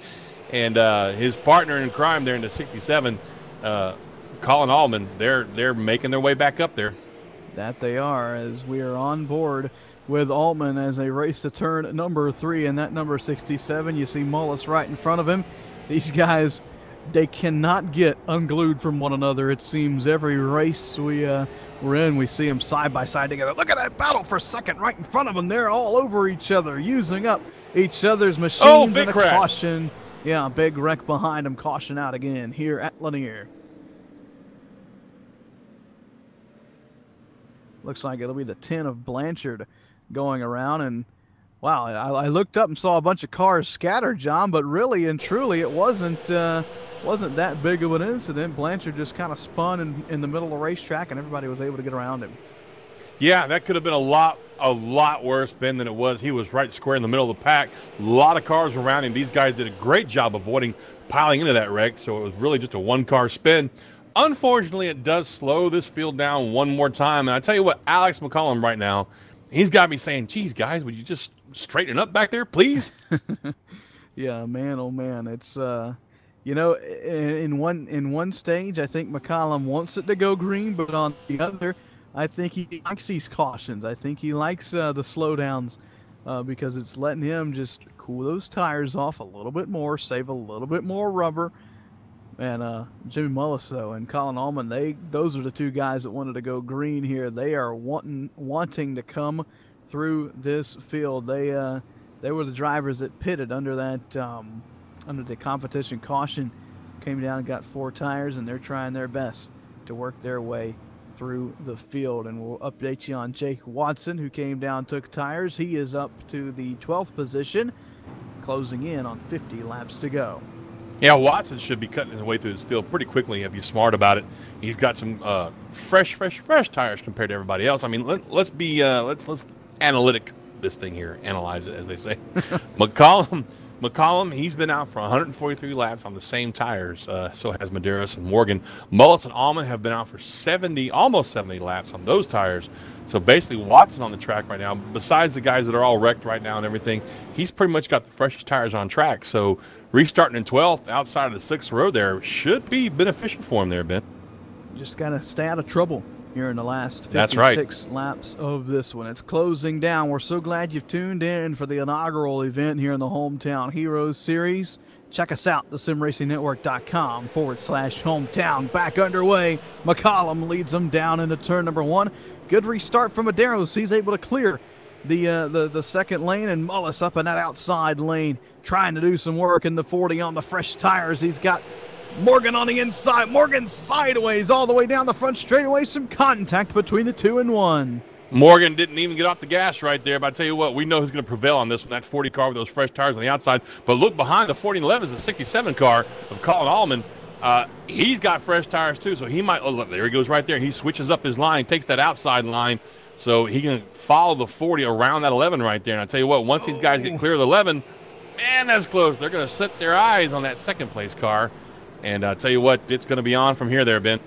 and his partner in crime there in the 67, Colin Allman. They're making their way back up there. That they are, as we are on board with Allman as they race to turn number 3, and that number 67. You see Mullis right in front of him. These guys, they cannot get unglued from one another. It seems every race we're in, we see them side by side together. Look at that battle for 2nd right in front of them. They're all over each other, using up each other's machines. Oh, big and a wreck. Caution. Yeah, big wreck behind them. Caution out again here at Lanier. Looks like it'll be the 10 of Blanchard going around, and wow, I looked up and saw a bunch of cars scattered, John, but really and truly it wasn't that big of an incident. Blanchard just kind of spun in the middle of the racetrack, and everybody was able to get around him. Yeah, that could have been a lot worse, Ben, than it was. He was right square in the middle of the pack. A lot of cars around him. These guys did a great job avoiding piling into that wreck, so it was really just a one-car spin. Unfortunately, it does slow this field down one more time, and I tell you what, Alex McCollum right now, he's got me saying, geez, guys, would you just straighten up back there, please? Yeah, man, oh man. It's, you know, in one stage, I think McCollum wants it to go green, but on the other, I think he likes these cautions. I think he likes the slowdowns because it's letting him just cool those tires off a little bit more, save a little bit more rubber. And Jimmy Mullis, though, and Colin Allman, those are the two guys that wanted to go green here. They are wanting to come through this field. They were the drivers that pitted under that under the competition caution, came down and got 4 tires, and they're trying their best to work their way through the field. And we'll update you on Jake Watson, who came down, took tires. He is up to the 12th position, closing in on 50 laps to go. Yeah, Watson should be cutting his way through this field pretty quickly if he's smart about it. He's got some fresh tires compared to everybody else. I mean, let's be let's analytic this thing here, analyze it, as they say. McCollum McCollum, he's been out for 143 laps on the same tires. So has Medeiros and Morgan. Mullis and Allman have been out for 70, almost 70 laps on those tires. So basically, Watson on the track right now, besides the guys that are all wrecked right now and everything, he's pretty much got the freshest tires on track. So restarting in 12th outside of the 6th row there should be beneficial for him there, Ben. Just got to stay out of trouble here in the last 56 That's right. laps of this one. It's closing down. We're so glad you've tuned in for the inaugural event here in the Hometown Heroes Series. Check us out, thesimracingnetwork.com/hometown. Back underway. McCollum leads them down into turn number 1. Good restart from Medeiros. He's able to clear the second lane, and Mullis up in that outside lane trying to do some work in the 40 on the fresh tires. He's got Morgan on the inside. Morgan sideways all the way down the front straightaway. Some contact between the 2 and 1. Morgan didn't even get off the gas right there, but I tell you what, we know who's going to prevail on this one. That 40 car with those fresh tires on the outside. But look behind the 40 and 11 is the 67 car of Colin Allman. He's got fresh tires too, so he might. Oh, look, there he goes right there. He switches up his line, takes that outside line, so he can follow the 40 around that 11 right there. And I tell you what, once these guys get clear of the 11, man, that's close. They're going to set their eyes on that second place car. And I tell you what, it's going to be on from here there, Ben.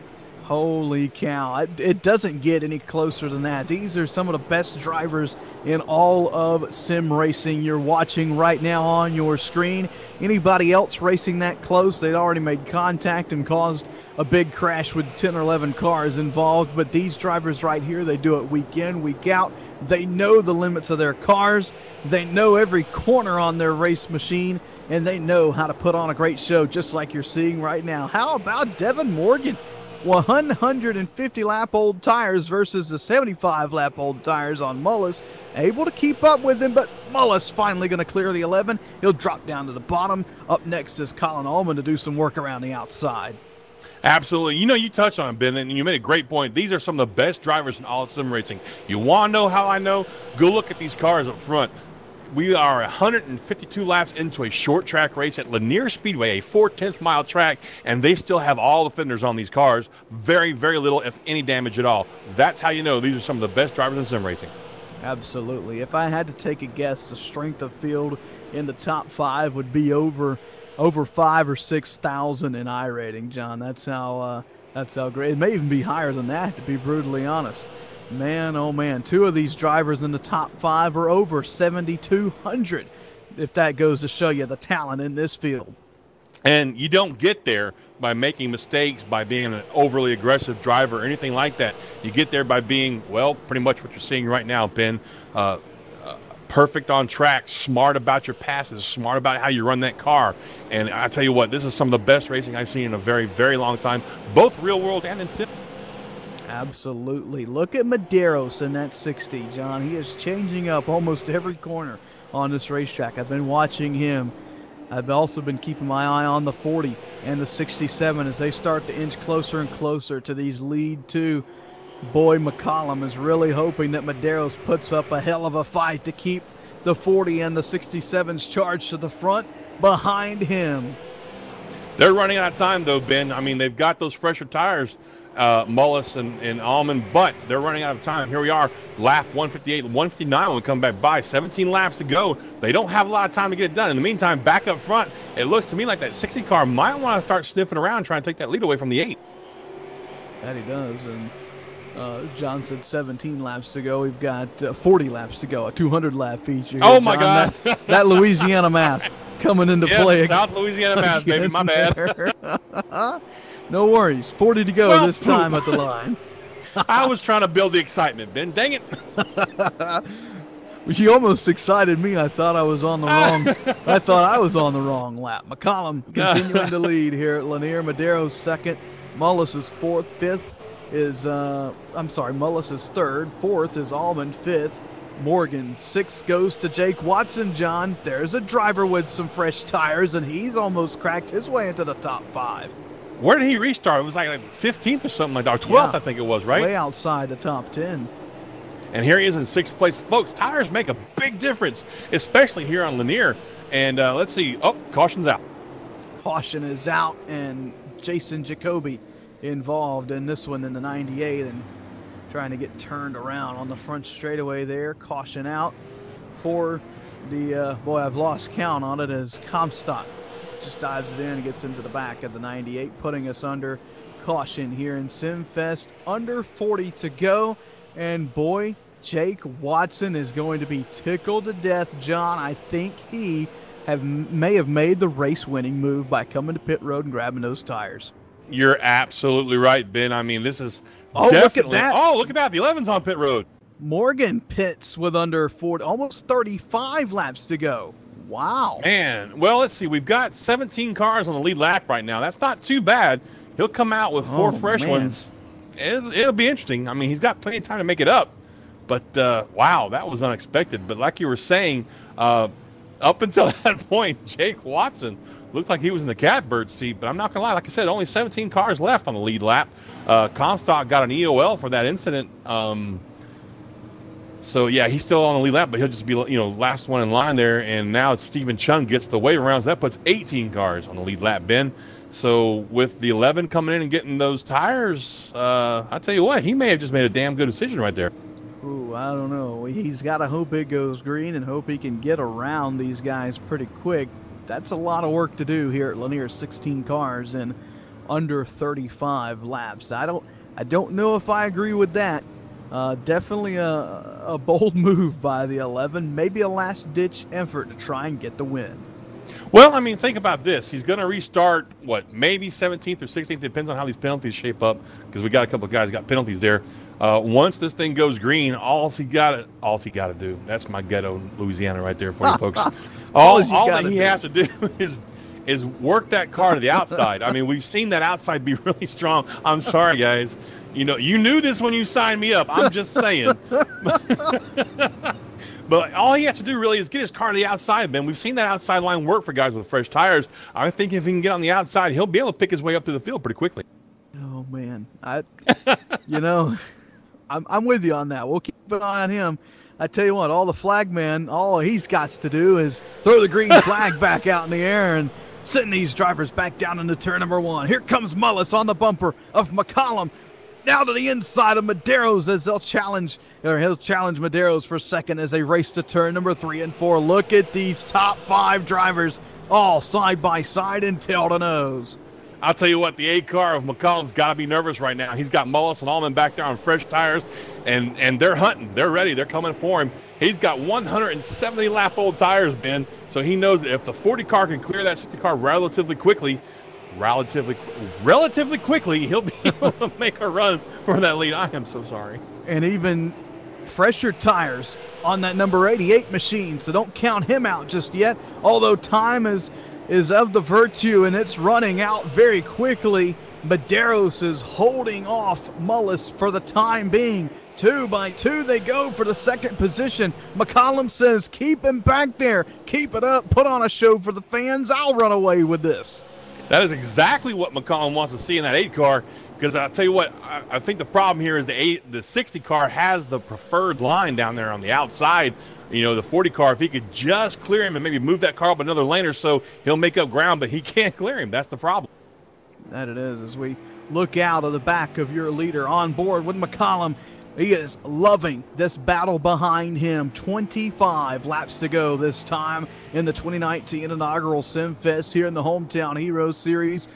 Holy cow. It doesn't get any closer than that. These are some of the best drivers in all of sim racing you're watching right now on your screen. Anybody else racing that close, they'd already made contact and caused a big crash with 10 or 11 cars involved. But these drivers right here, they do it week in, week out. They know the limits of their cars. They know every corner on their race machine. And they know how to put on a great show just like you're seeing right now. How about Devin Morgan? 150-lap-old tires versus the 75-lap-old tires on Mullis. Able to keep up with him, but Mullis finally going to clear the 11. He'll drop down to the bottom. Up next is Colin Allman to do some work around the outside. Absolutely. You know, you touched on it, Ben, and you made a great point. These are some of the best drivers in all of sim racing. You want to know how I know? Go look at these cars up front. We are 152 laps into a short track race at Lanier Speedway, a 4/10 mile track, and they still have all the fenders on these cars. Very, very little, if any, damage at all. That's how you know these are some of the best drivers in sim racing. Absolutely. If I had to take a guess, the strength of field in the top 5 would be over 5,000 or 6,000 in I rating, John. That's how great. It may even be higher than that, to be brutally honest. Man, oh man, 2 of these drivers in the top 5 are over 7,200, if that goes to show you the talent in this field. And you don't get there by making mistakes, by being an overly aggressive driver or anything like that. You get there by being, well, pretty much what you're seeing right now, Ben. Perfect on track, smart about your passes, smart about how you run that car. And I tell you what, this is some of the best racing I've seen in a very, very long time, both real world and in sim. Absolutely. Look at Medeiros in that 60, John. He is changing up almost every corner on this racetrack. I've been watching him. I've also been keeping my eye on the 40 and the 67 as they start to inch closer and closer to these lead 2. Boy, McCollum is really hoping that Medeiros puts up a hell of a fight to keep the 40 and the 67s charged to the front behind him. They're running out of time, though, Ben. I mean, they've got those fresher tires, Mullis and Allman, but they're running out of time. Here we are, lap 158, 159 when we come back by. 17 laps to go. They don't have a lot of time to get it done. In the meantime, back up front, it looks to me like that 60 car might want to start sniffing around, trying to take that lead away from the 8. That he does, and John said 17 laps to go. We've got 40 laps to go, a 200-lap feature. Oh, my God. That Louisiana math coming into play. South Louisiana math, baby. My bad. No worries. 40 to go this time at the line. I was trying to build the excitement, Ben. Dang it. You almost excited me. I thought I was on the wrong lap. McCollum continuing to lead here at Lanier. Medeiros second. Mullis is fourth. Mullis is third. Fourth is Allman. Fifth. Morgan. Sixth goes to Jake Watson, John. There's a driver with some fresh tires, and he's almost cracked his way into the top 5. Where did he restart? It was like 15th or something like that, or 12th, I think it was, right? Way outside the top 10. And here he is in 6th place. Folks, tires make a big difference, especially here on Lanier. And let's see. Oh, caution's out. Caution is out, and Jason Jacoby involved in this one in the 98 and trying to get turned around on the front straightaway there. Caution out for Boy, I've lost count on it as Comstock just dives it in and gets into the back of the 98, putting us under caution here in Simfest. Under 40 to go, and boy, Jake Watson is going to be tickled to death, John. I think he may have made the race-winning move by coming to pit road and grabbing those tires. You're absolutely right, Ben. I mean, this is definitely... Look at that. Oh, look at that. The 11's on pit road. Morgan pits with under 40, almost 35 laps to go. Wow. Man, well, let's see. We've got 17 cars on the lead lap right now. That's not too bad. He'll come out with four fresh ones. It'll be interesting. I mean, he's got plenty of time to make it up. But, wow, that was unexpected. But like you were saying, up until that point, Jake Watson looked like he was in the catbird seat. But I'm not going to lie. Like I said, only 17 cars left on the lead lap. Comstock got an EOL for that incident. So, yeah, he's still on the lead lap, but he'll just be, last one in line there. And now it's Stephen Chung gets the wave around. So that puts 18 cars on the lead lap, Ben. So with the 11 coming in and getting those tires, I tell you what, he may have just made a damn good decision right there. Ooh, I don't know. He's got to hope it goes green and hope he can get around these guys pretty quick. That's a lot of work to do here at Lanier, 16 cars in under 35 laps. I don't know if I agree with that. Definitely a bold move by the 11, maybe a last-ditch effort to try and get the win. Well, I mean, think about this. He's going to restart, maybe 17th or 16th. Depends on how these penalties shape up, because we got a couple of guys got penalties there. Once this thing goes green, all he got to do. That's my ghetto Louisiana right there for you folks. all that he has to do is work that car to the outside. I mean, we've seen that outside be really strong. I'm sorry, guys. You knew this when you signed me up. I'm just saying. But all he has to do really is get his car to the outside, Ben. We've seen that outside line work for guys with fresh tires. I think if he can get on the outside, he'll be able to pick his way up to the field pretty quickly. Oh, man. I'm with you on that. We'll keep an eye on him. I tell you what, all the flagmen, all he's got to do is throw the green flag back out in the air and send these drivers back down into turn number 1. Here comes Mullis on the bumper of McCollum. Now to the inside of Medeiros as he'll challenge Medeiros for second as they race to turn number 3 and 4. Look at these top 5 drivers all side by side and tail to nose. I'll tell you what, the 8 car of McCollum's got to be nervous right now. He's got Mullis and Allman back there on fresh tires, and they're hunting. They're ready. They're coming for him. He's got 170 lap old tires, Ben, so he knows that if the 40 car can clear that 60 car relatively quickly, he'll be able to make a run for that lead. I am so sorry. And even fresher tires on that number 88 machine, so don't count him out just yet, although time is of the virtue and it's running out very quickly. Medeiros is holding off Mullis for the time being. 2 by 2 they go for the second position. McCollum says, keep him back there, keep it up, put on a show for the fans, I'll run away with this. That is exactly what McCollum wants to see in that 8 car, because I'll tell you what, I think the problem here is the 60 car has the preferred line down there on the outside. The 40 car, if he could just clear him and maybe move that car up another lane or so, he'll make up ground, but he can't clear him. That's the problem. That it is, as we look out of the back of your leader on board with McCollum. He is loving this battle behind him. 25 laps to go this time in the 2019 inaugural Simfest here in the Hometown Heroes Series.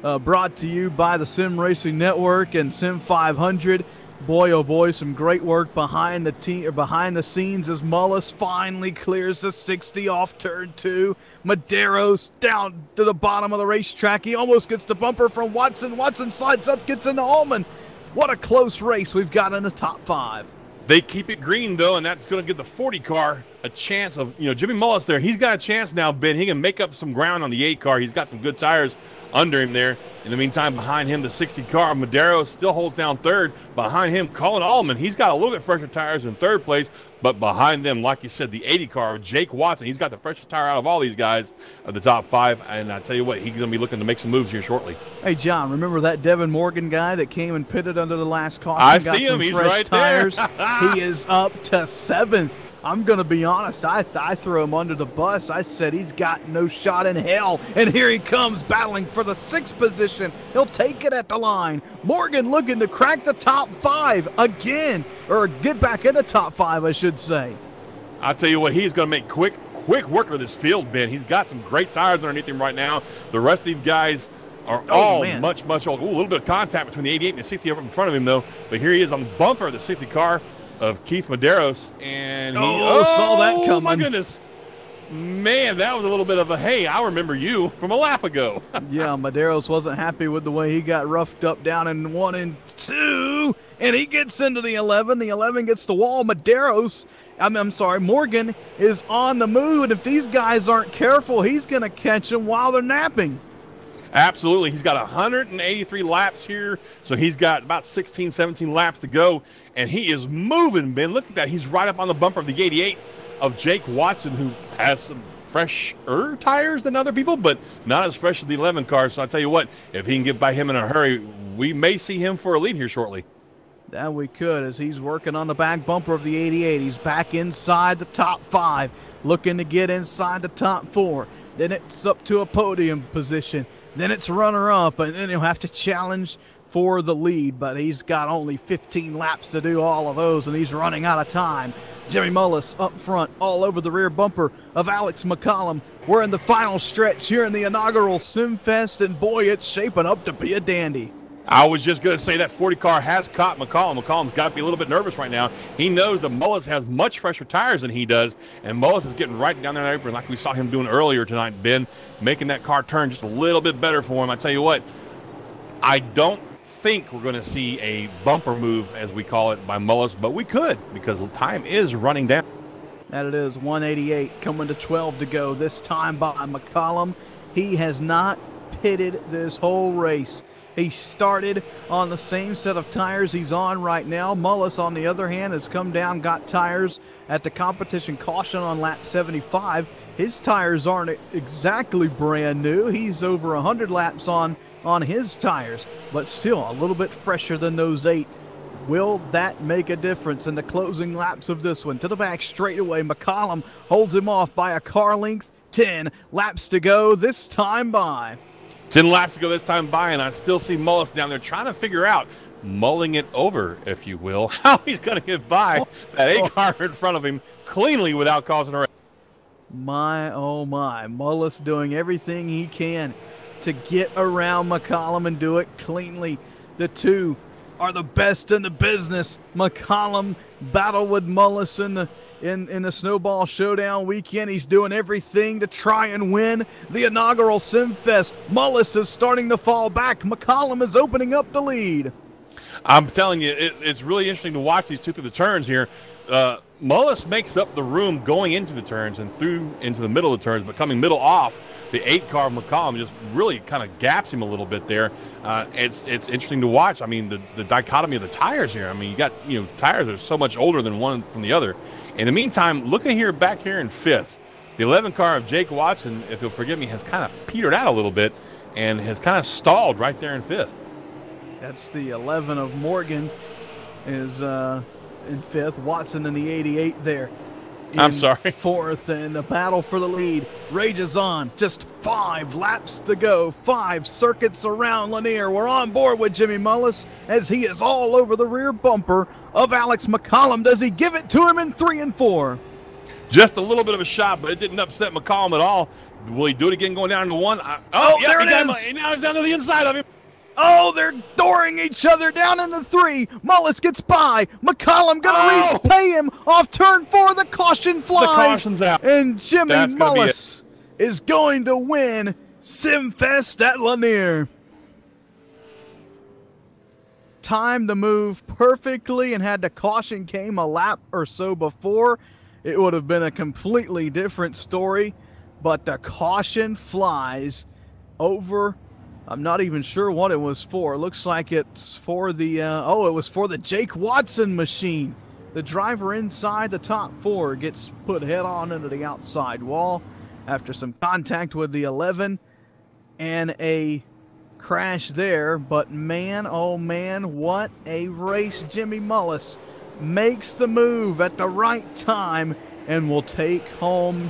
Brought to you by the Sim Racing Network and Sim 500. Boy, oh boy, some great work behind the scenes as Mullis finally clears the 60 off turn 2. Medeiros down to the bottom of the racetrack. He almost gets the bumper from Watson. Watson slides up, gets into Allman. What a close race we've got in the top 5. They keep it green, though, and that's going to give the 40 car a chance of, Jimmy Mullis there. He's got a chance now, Ben. He can make up some ground on the 8 car. He's got some good tires under him there. In the meantime, behind him, the 60 car, Medeiros still holds down 3rd. Behind him, Colin Allman. He's got a little bit fresher tires in 3rd place, but behind them, like you said, the 80 car, Jake Watson. He's got the freshest tire out of all these guys of the top 5, and I tell you what, he's going to be looking to make some moves here shortly. Hey, John, remember that Devin Morgan guy that came and pitted under the last caution? I see him. He's right tires. there. He is up to 7th. I'm going to be honest, I threw him under the bus. I said he's got no shot in hell. And here he comes battling for the 6th position. He'll take it at the line. Morgan looking to crack the top 5 again. Or get back in the top 5, I should say. I'll tell you what, he's going to make quick quick worker of this field, Ben. He's got some great tires underneath him right now. The rest of these guys are all much old. Ooh, a little bit of contact between the 88 and the 60 over in front of him, though. But here he is on the bumper of the safety car of Keith Medeiros. And he saw that coming. My goodness. Man, that was a little bit of a, hey, I remember you from a lap ago. Yeah, Medeiros wasn't happy with the way he got roughed up down in 1 and 2, and he gets into the 11. The 11 gets the wall. Medeiros, I'm sorry, Morgan is on the move, and if these guys aren't careful, he's going to catch them while they're napping. Absolutely. He's got 183 laps here, so he's got about 16, 17 laps to go, and he is moving, Ben. Look at that. He's right up on the bumper of the 88 of Jake Watson, who has some fresher tires than other people, but not as fresh as the 11 car. So I'll tell you what, if he can get by him in a hurry, we may see him for a lead here shortly. That we could, as he's working on the back bumper of the 88. He's back inside the top 5, looking to get inside the top 4. Then it's up to a podium position. Then it's runner-up, and then he'll have to challenge for the lead, but he's got only 15 laps to do all of those, and he's running out of time. Jimmy Mullis up front, all over the rear bumper of Alex McCollum. We're in the final stretch here in the inaugural Simfest, and boy, it's shaping up to be a dandy. I was just going to say that 40 car has caught McCollum. McCollum's got to be a little bit nervous right now. He knows that Mullis has much fresher tires than he does, and Mullis is getting right down there in the apron like we saw him doing earlier tonight, Ben, making that car turn just a little bit better for him. I tell you what, I don't think we're going to see a bumper move, as we call it, by Mullis, but we could, because time is running down. That it is, 188 coming to 12 to go, this time by McCollum. He has not pitted this whole race. He started on the same set of tires he's on right now. Mullis, on the other hand, has come down, got tires at the competition caution on lap 75. His tires aren't exactly brand new. He's over 100 laps on his tires, but still a little bit fresher than those 8. Will that make a difference in the closing laps of this one? To the back straightaway, McCollum holds him off by a car length. 10 laps to go, this time by. 10 laps to go this time by, and I still see Mullis down there trying to figure out, mulling it over, if you will, how he's going to get by that 8 car in front of him cleanly without causing a wreck. My, oh my, Mullis doing everything he can to get around McCollum and do it cleanly. The two are the best in the business. McCollum battled with Mullis in the Snowball Showdown weekend. He's doing everything to try and win the inaugural Simfest. Mullis is starting to fall back. McCollum is opening up the lead. I'm telling you, it's really interesting to watch these two through the turns here. Mullis makes up the room going into the turns and through into the middle of the turns, but coming middle off, the 8 car McCollum just really kind of gaps him a little bit there. It's interesting to watch. I mean, the dichotomy of the tires here. I mean, you got, tires are so much older than one from the other. In the meantime, looking here back here in 5th, the 11 car of Jake Watson, if you'll forgive me, has kind of petered out a little bit and has kind of stalled right there in 5th. That's the 11 of Morgan is in 5th. Watson in the 88 there. I'm sorry. 4th, and the battle for the lead rages on. Just 5 laps to go. 5 circuits around Lanier. We're on board with Jimmy Mullis as he is all over the rear bumper of Alex McCollum. Does he give it to him in 3 and 4? Just a little bit of a shot, but it didn't upset McCollum at all. Will he do it again going down into 1? There it is. Now he's down to the inside of him. Oh, they're dooring each other down into 3. Mullis gets by. McCollum gonna repay him off turn 4. The caution flies. The caution's out. And Jimmy Mullis is going to win Simfest at Lanier. Timed the move perfectly, and had the caution came a lap or so before, it would have been a completely different story. But the caution flies over. I'm not even sure what it was for. It looks like it's for the, it was for the Jake Watson machine. The driver inside the top 4 gets put head on into the outside wall after some contact with the 11 and a crash there. But man, oh man, what a race. Jimmy Mullis makes the move at the right time and will take home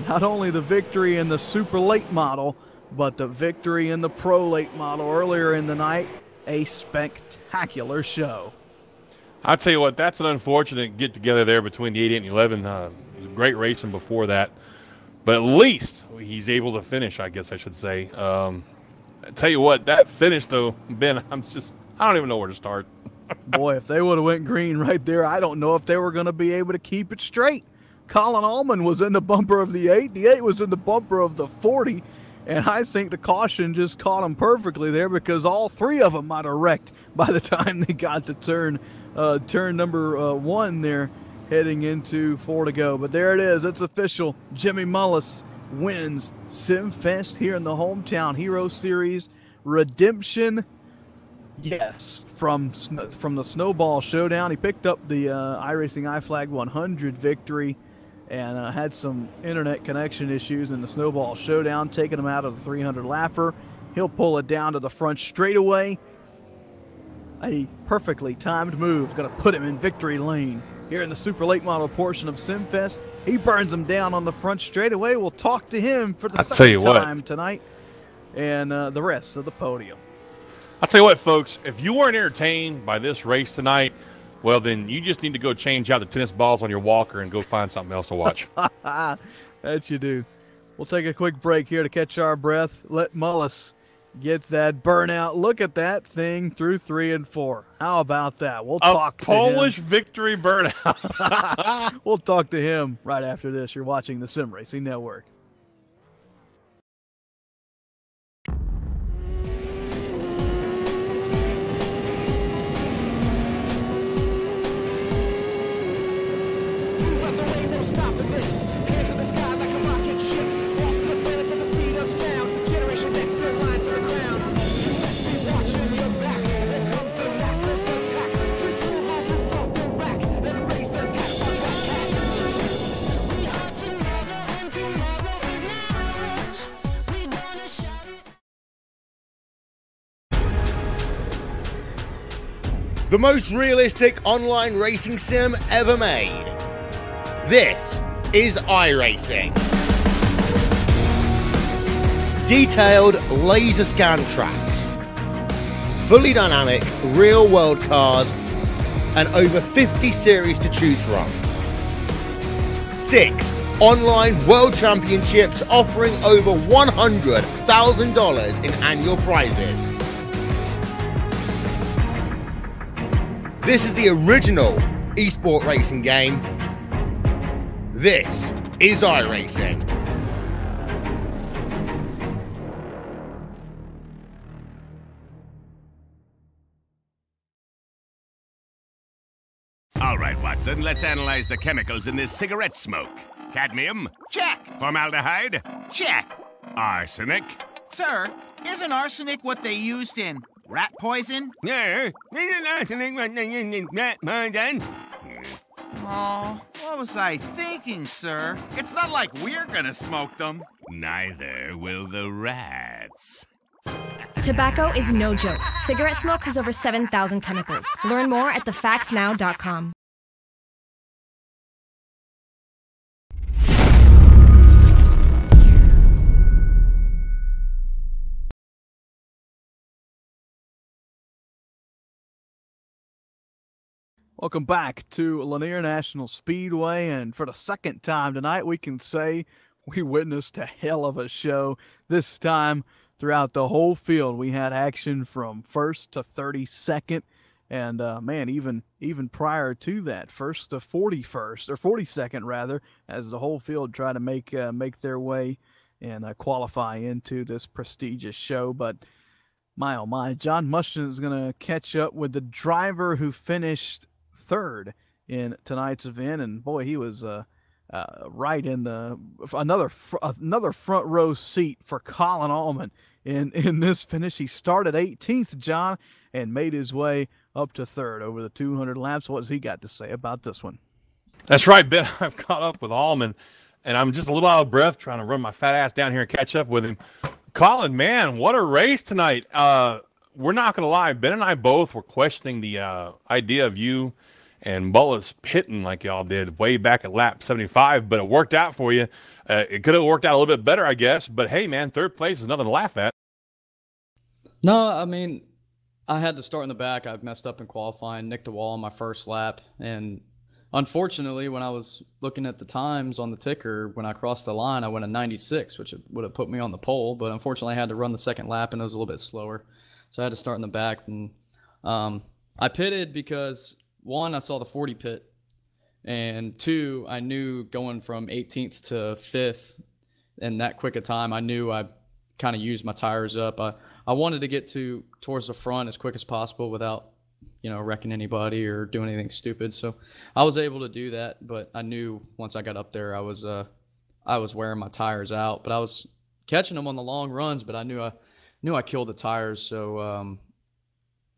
not only the victory in the super late model, but the victory in the pro late model earlier in the night. A spectacular show. I'll tell you what, that's an unfortunate get together there between the 88 and 11. It was a great racing before that. but at least he's able to finish, I guess I should say. I tell you what, that finish though, Ben, I don't even know where to start. Boy, if they would have went green right there, I don't know if they were going to be able to keep it straight. Colin Allman was in the bumper of the 8. The 8 was in the bumper of the 40. And I think the caution just caught him perfectly there, because all three of them might have wrecked by the time they got to turn number 1 there, heading into 4 to go. But there it is. It's official. Jimmy Mullis wins Simfest here in the Hometown Hero Series. Redemption, yes, from the Snowball Showdown. He picked up the iRacing iFlag 100 victory, and had some internet connection issues in the Snowball Showdown, taking him out of the 300 lapper. He'll pull it down to the front straightaway. A perfectly timed move, going to put him in victory lane here in the super late model portion of Simfest. He burns him down on the front straightaway. We'll talk to him for the second time tonight, and the rest of the podium. I'll tell you what, folks, if you weren't entertained by this race tonight, well, then you just need to go change out the tennis balls on your walker and go find something else to watch. That you do. We'll take a quick break here to catch our breath. Let Mullis get that burnout. Look at that thing through 3 and 4. How about that? We'll talk to him. Polish victory burnout. We'll talk to him right after this. You're watching the Sim Racing Network. The most realistic online racing sim ever made. This is iRacing. Detailed laser scan tracks, fully dynamic real world cars, and over 50 series to choose from. 6 online world championships offering over $100,000 in annual prizes. This is the original esport racing game. This is iRacing. All right, Watson, let's analyze the chemicals in this cigarette smoke. Cadmium? Check. Formaldehyde? Check. Arsenic? Sir, isn't arsenic what they used in rat poison? Yeah, isn't arsenic what they use in rat poison? Oh, what was I thinking, sir? It's not like we're gonna smoke them. Neither will the rats. Tobacco is no joke. Cigarette smoke has over 7,000 chemicals. Learn more at thefactsnow.com. Welcome back to Lanier National Speedway, and for the second time tonight, we can say we witnessed a hell of a show. This time, throughout the whole field, we had action from 1st to 32nd, and man, even prior to that, 1st to 41st, or 42nd rather, as the whole field tried to make their way and qualify into this prestigious show. But my oh my, John Mushton is going to catch up with the driver who finished 3rd in tonight's event, and boy, he was right in the another front row seat for Colin Allman in this finish. He started 18th, John, and made his way up to 3rd over the 200 laps. What has he got to say about this one? That's right, Ben. I've caught up with Allman, and I'm just a little out of breath trying to run my fat ass down here and catch up with him. Colin, man, what a race tonight. We're not going to lie. Ben and I both were questioning the idea of you and Mullis pitting like y'all did way back at lap 75, but it worked out for you. It could have worked out a little bit better, I guess, but hey, man, 3rd place is nothing to laugh at. No, I mean, I had to start in the back. I messed up in qualifying, nicked the wall on my first lap, and unfortunately, when I was looking at the times on the ticker, when I crossed the line, I went a 96, which would have put me on the pole. But unfortunately, I had to run the second lap, and it was a little bit slower. So I had to start in the back. And I pitted because, one, I saw the 40 pit. And two, I knew going from 18th to 5th in that quick a time, I knew I kind of used my tires up. I wanted to get towards the front as quick as possible without wrecking anybody or doing anything stupid. So I was able to do that, but I knew once I got up there, I was wearing my tires out. But I was catching them on the long runs, but I knew I killed the tires. So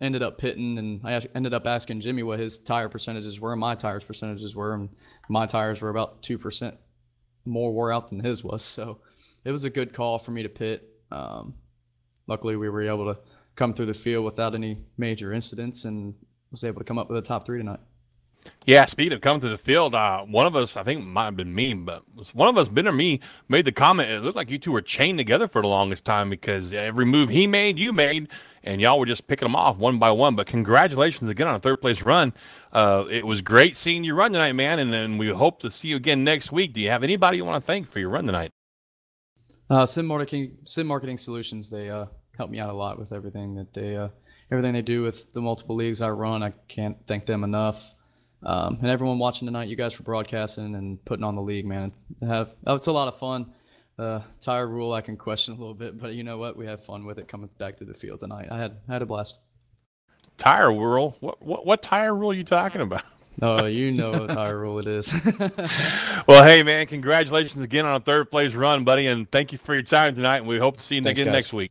ended up pitting, and I ended up asking Jimmy what his tire percentages were and my tires percentages were, and my tires were about 2% more wore out than his was. So it was a good call for me to pit. Luckily, we were able to come through the field without any major incidents and was able to come up with a top 3 tonight. Yeah, speaking of coming to the field, one of us, I think it might have been me, but one of us, Ben or me, made the comment, it looked like you two were chained together for the longest time because every move he made, you made, and y'all were just picking them off one by one. But congratulations again on a third-place run. It was great seeing you run tonight, man, and then we hope to see you again next week. Do you have anybody you want to thank for your run tonight? Sim Marketing Solutions, they helped me out a lot with everything that they do with the multiple leagues I run. I can't thank them enough. And everyone watching tonight, you guys for broadcasting and putting on the league, man. It's a lot of fun. Tire rule I can question a little bit, but you know what? We have fun with it coming back to the field tonight. I had a blast. Tire rule? What tire rule are you talking about? Oh, you know what tire rule it is. Well, hey, man, congratulations again on a third-place run, buddy, and thank you for your time tonight, and we hope to see you again next week.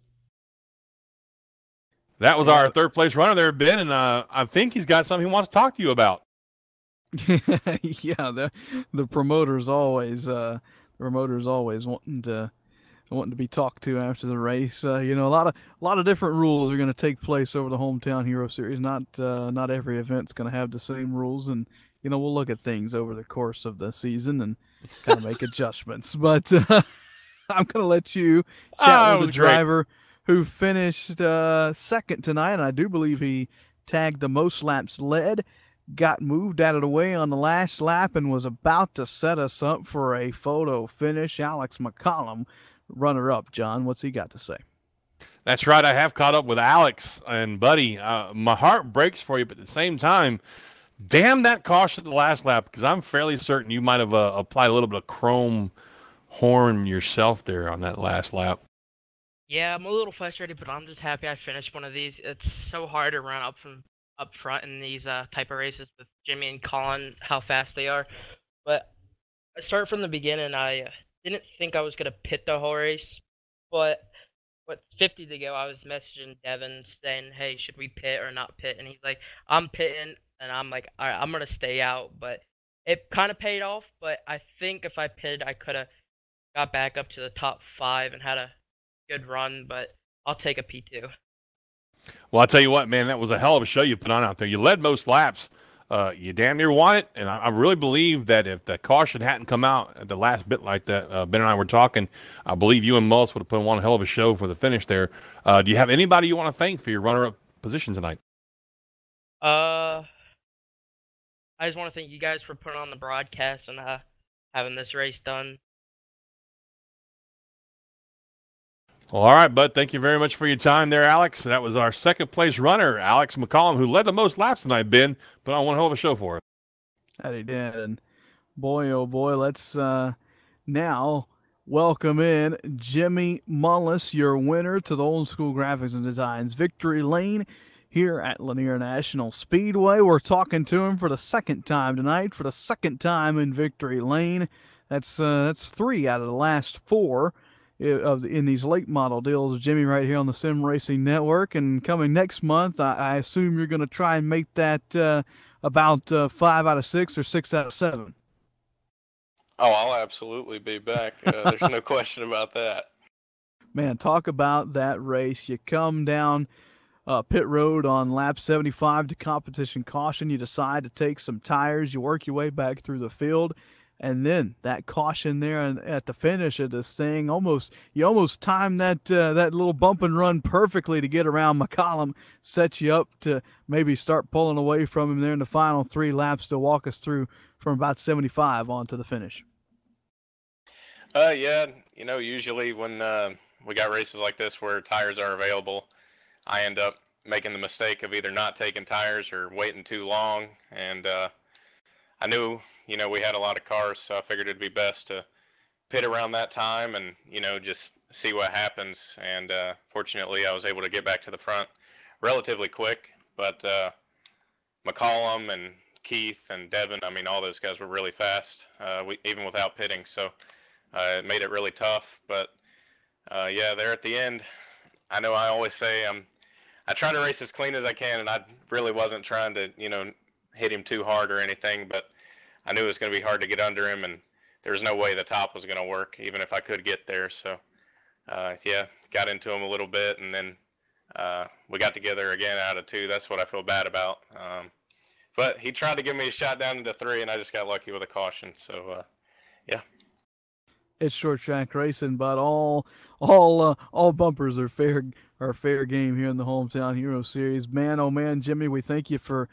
That was our third-place runner there, Ben, and I think he's got something he wants to talk to you about. Yeah, the promoter's always wanting to be talked to after the race. A lot of different rules are going to take place over the Hometown Hero Series. Not every event's going to have the same rules, and we'll look at things over the course of the season and kind of make adjustments. But I'm going to let you chat with the driver who finished second tonight, and I do believe he tagged the most laps led. Got moved out of the way on the last lap and was about to set us up for a photo finish. Alex McCollum, runner-up. John, what's he got to say? That's right. I have caught up with Alex, and buddy, my heart breaks for you, but at the same time, damn that caution at the last lap, because I'm fairly certain you might have applied a little bit of chrome horn yourself there on that last lap. Yeah, I'm a little frustrated, but I'm just happy I finished one of these. It's so hard to run up front in these type of races with Jimmy and Colin, how fast they are. But I start from the beginning. I didn't think I was going to pit the whole race, but 50 to go, I was messaging Devin saying, hey, should we pit or not pit? And he's like, I'm pitting, and I'm like, all right, I'm going to stay out. But it kind of paid off, but I think if I pitted, I could have got back up to the top 5 and had a good run, but I'll take a P2. Well, I'll tell you what, man, that was a hell of a show you put on out there. You led most laps. You damn near won it, and I really believe that if the caution hadn't come out at the last bit like that, Ben and I were talking, I believe you and Mullis would have put on one hell of a show for the finish there. Do you have anybody you want to thank for your runner-up position tonight? I just want to thank you guys for putting on the broadcast and having this race done. Well, all right, bud. Thank you very much for your time there, Alex. That was our second-place runner, Alex McCollum, who led the most laps tonight, Ben. Put on one hell of a show for us. That he did. And boy, oh boy, let's now welcome in Jimmy Mullis, your winner to the Old School Graphics and Designs Victory Lane here at Lanier National Speedway. We're talking to him for the second time tonight, for the second time in Victory Lane. That's 3 out of the last 4. In these late model deals, Jimmy, right here on the Sim Racing Network. And coming next month, I assume you're going to try and make that about 5 out of 6 or 6 out of 7. Oh, I'll absolutely be back. There's no question about that. Man, talk about that race. You come down pit road on lap 75 to competition caution. You decide to take some tires. You work your way back through the field. And then that caution there at the finish of this thing, you almost timed that little bump and run perfectly to get around McCollum, set you up to maybe start pulling away from him there in the final 3 laps to walk us through from about 75 on to the finish. Yeah, usually when we got races like this where tires are available, I end up making the mistake of either not taking tires or waiting too long. And I knew, we had a lot of cars, so I figured it'd be best to pit around that time and, just see what happens. And fortunately, I was able to get back to the front relatively quick. But McCollum and Keith and Devin, all those guys were really fast, even without pitting. So it made it really tough. But, yeah, there at the end, I know I always say I try to race as clean as I can, and I really wasn't trying to, hit him too hard or anything, but I knew it was going to be hard to get under him, and there was no way the top was going to work, even if I could get there. So, yeah, got into him a little bit, and then we got together again out of 2. That's what I feel bad about. But he tried to give me a shot down into 3, and I just got lucky with a caution. So, yeah. It's short track racing, but all bumpers are fair game here in the Hometown Hero Series. Man, oh man, Jimmy, we thank you for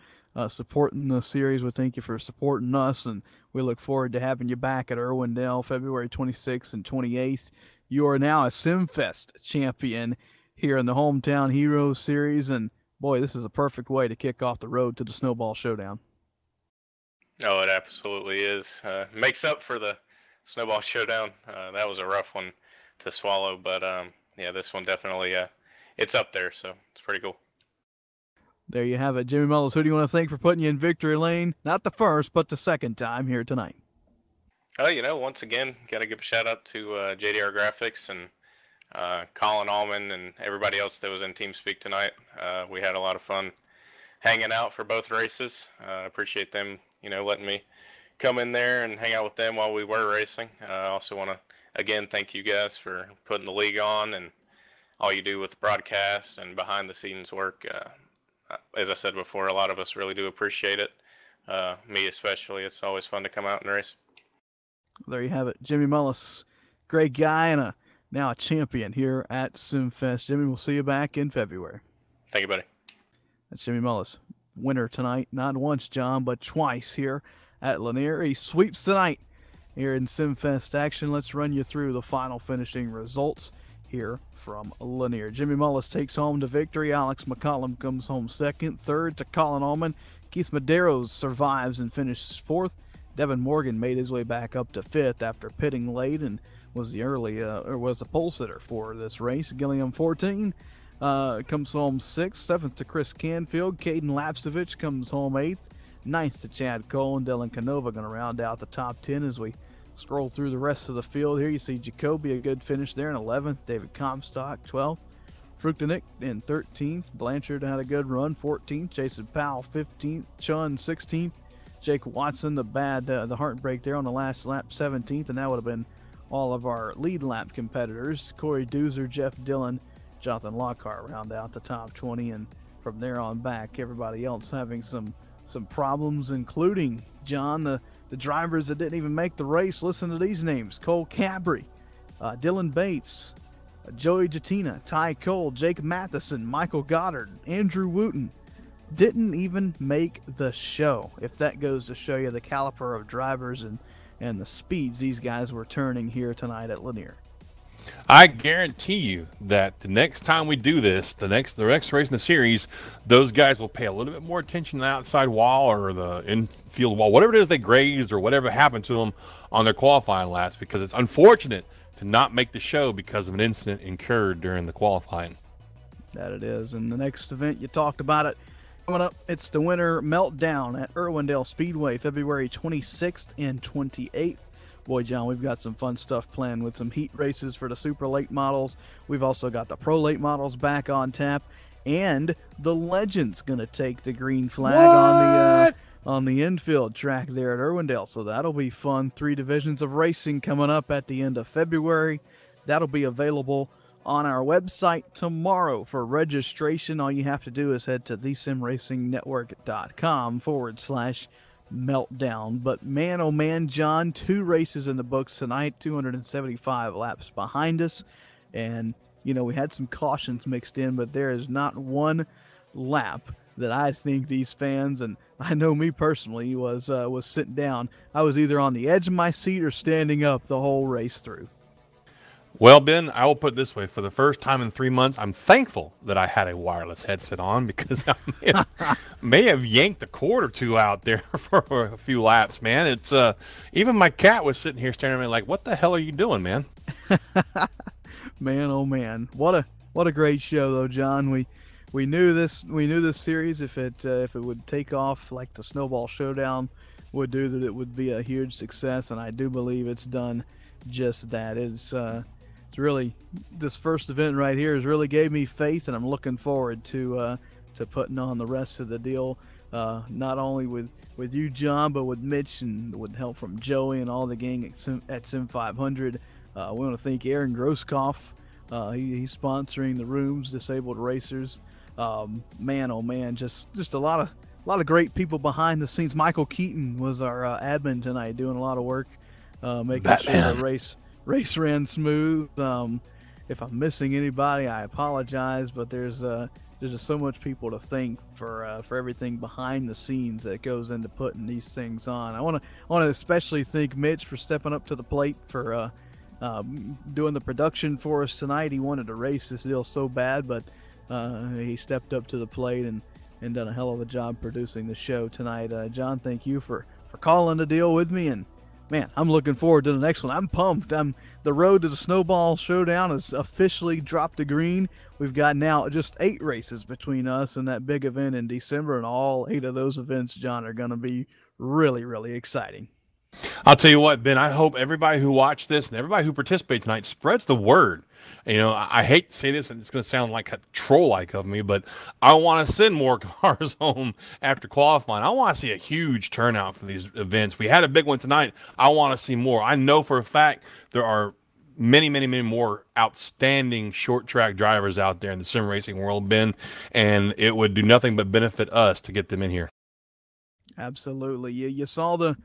supporting the series. We thank you for supporting us, and we look forward to having you back at Irwindale February 26th and 28th. You are now a Simfest champion here in the Hometown Hero Series, and boy, this is a perfect way to kick off the road to the Snowball Showdown. Oh, it absolutely is. Makes up for the Snowball Showdown. That was a rough one to swallow, but yeah, this one definitely it's up there, so it's pretty cool. There you have it. Jimmy Mullis, who do you want to thank for putting you in victory lane? Not the first, but the second time here tonight. Oh, once again, got to give a shout out to JDR Graphics and Colin Allman and everybody else that was in TeamSpeak tonight. We had a lot of fun hanging out for both races. Appreciate them, letting me come in there and hang out with them while we were racing. I also want to, again, thank you guys for putting the league on and all you do with the broadcast and behind-the-scenes work. As I said before, a lot of us really do appreciate it. Me especially. It's always fun to come out and race. There you have it. Jimmy Mullis, great guy and now a champion here at Simfest. Jimmy, we'll see you back in February. Thank you, buddy. That's Jimmy Mullis. Winner tonight, not once, John, but twice here at Lanier. He sweeps tonight here in Simfest action. Let's run you through the final finishing results here from Lanier. Jimmy Mullis takes home the victory. Alex McCollum comes home second. Third to Colin Allman. Keith Medeiros survives and finishes fourth. Devin Morgan made his way back up to fifth after pitting late and was the pole sitter for this race. Gilliam 14 comes home sixth. Seventh to Chris Canfield. Caden Lapsevich comes home eighth. Ninth to Chad Cole, and Dylan Canova going to round out the top 10 as we scroll through the rest of the field. Here you see Jacoby, a good finish there in 11th. David Comstock, 12th. Fruchtenick in 13th. Blanchard had a good run, 14th. Jason Powell, 15th. Chun, 16th. Jake Watson, the heartbreak there on the last lap, 17th. And that would have been all of our lead lap competitors. Corey Doozer, Jeff Dillon, Jonathan Lockhart round out the top 20. And from there on back, everybody else having some problems, including, John, the drivers that didn't even make the race. Listen to these names: Cole Cabry, Dylan Bates, Joey Jatina, Ty Cole, Jake Matheson, Michael Goddard, Andrew Wooten didn't even make the show. If that goes to show you the caliber of drivers and the speeds these guys were turning here tonight at Lanier. I guarantee you that the next time we do this, the next race in the series, those guys will pay a little bit more attention to the outside wall or the infield wall, whatever it is they grazed or whatever happened to them on their qualifying laps, because it's unfortunate to not make the show because of an incident incurred during the qualifying. That it is. And the next event, you talked about it. Coming up, it's the Winter Meltdown at Irwindale Speedway, February 26th and 28th. Boy, John, we've got some fun stuff planned with some heat races for the super late models. We've also got the pro late models back on tap, and the Legend's going to take the green flag on the infield track there at Irwindale. So that'll be fun. 3 divisions of racing coming up at the end of February. That'll be available on our website tomorrow for registration. All you have to do is head to thesimracingnetwork.com/ meltdown. But man, oh man, John, 2 races in the books tonight, 275 laps behind us. And, you know, we had some cautions mixed in, but there is not one lap that I think these fans, and I know me personally, was sitting down. I was either on the edge of my seat or standing up the whole race through. Well, Ben, I will put it this way. For the first time in 3 months, I'm thankful that I had a wireless headset on, because I may have yanked a cord or two out there for a few laps, man. It's even my cat was sitting here staring at me like, what the hell are you doing, man? Man, oh man. What a great show though, John. We knew this series, if it would take off like the Snowball Showdown would do, that it would be a huge success, and I do believe it's done just that. It's really, this first event right here has really gave me faith, and I'm looking forward to putting on the rest of the deal, not only with you, John, but with Mitch, and with help from Joey and all the gang at Sim 500. We want to thank Aaron Grosskopf. He's sponsoring the rooms, Disabled Racers. Man, oh man, just a lot of great people behind the scenes. Michael Keaton was our admin tonight, doing a lot of work, making sure the race ran smooth. If I'm missing anybody, I apologize, but there's just so much people to thank for everything behind the scenes that goes into putting these things on. I want to especially thank Mitch for stepping up to the plate for doing the production for us tonight. He wanted to race this deal so bad, but he stepped up to the plate and done a hell of a job producing the show tonight. John, thank you for calling the deal with me, and man, I'm looking forward to the next one. I'm pumped. The road to the Snowball Showdown has officially dropped the green. We've got now just 8 races between us and that big event in December, and all 8 of those events, John, are going to be really, really exciting. I'll tell you what, Ben, I hope everybody who watched this and everybody who participates tonight spreads the word. You know, I hate to say this, and it's going to sound like a troll-like of me, but I want to send more cars home after qualifying. I want to see a huge turnout for these events. We had a big one tonight. I want to see more. I know for a fact there are many, many, many more outstanding short-track drivers out there in the sim racing world, Ben, and it would do nothing but benefit us to get them in here. Absolutely. You saw the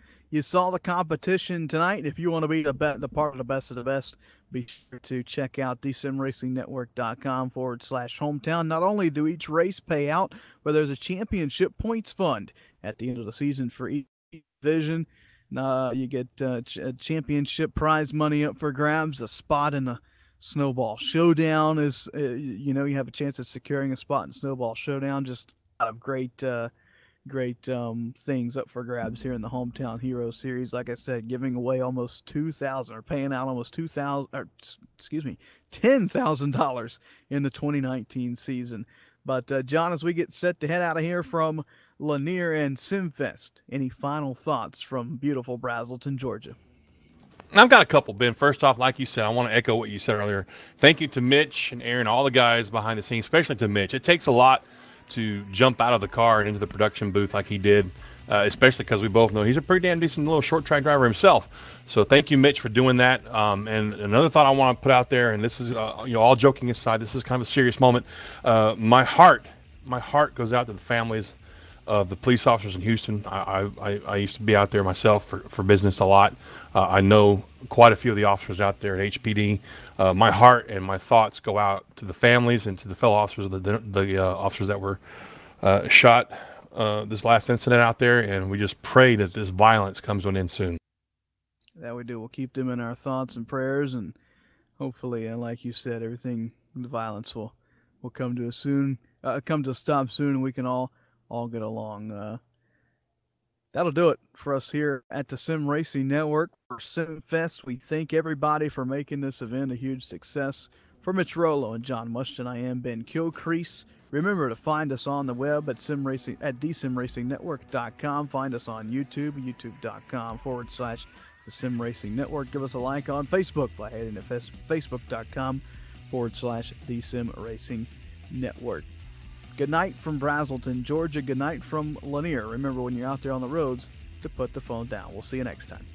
competition tonight. If you want to be the part of the best of the best, be sure to check out thesimracingnetwork.com/hometown. Not only do each race pay out, but there's a championship points fund at the end of the season for each division. You get championship prize money up for grabs. A spot in the Snowball Showdown is, you have a chance of securing a spot in Snowball Showdown. Just a lot of great things up for grabs here in the Hometown Heroes series. Like I said, giving away almost $2,000, or paying out almost $10,000 in the 2019 season. But John, as we get set to head out of here from Lanier and Simfest, any final thoughts from beautiful Braselton, Georgia? I've got a couple, Ben. First off, like you said, I want to echo what you said earlier. Thank you to Mitch and Aaron, all the guys behind the scenes, especially to Mitch. It takes a lot to jump out of the car and into the production booth like he did, especially because we both know he's a pretty damn decent little short track driver himself. So thank you, Mitch, for doing that. And another thought I want to put out there, and this is, all joking aside, this is kind of a serious moment. My heart goes out to the families of the police officers in Houston. I used to be out there myself for business a lot. I know quite a few of the officers out there at HPD. My heart and my thoughts go out to the families and to the fellow officers, the officers that were shot this last incident out there, and we just pray that this violence comes to an end soon. That we do. We'll keep them in our thoughts and prayers, and hopefully, like you said, the violence will come to a stop soon, and we can all get along. That'll do it for us here at the Sim Racing Network for Simfest. We thank everybody for making this event a huge success. For Mitch Rollo and John Mushton, I am Ben Kilcrease. Remember to find us on the web at thesimracingnetwork.com. Find us on YouTube, youtube.com/the Sim Racing Network. Give us a like on Facebook by heading to facebook.com/the Sim Racing Network. Good night from Braselton, Georgia. Good night from Lanier. Remember, when you're out there on the roads, to put the phone down. We'll see you next time.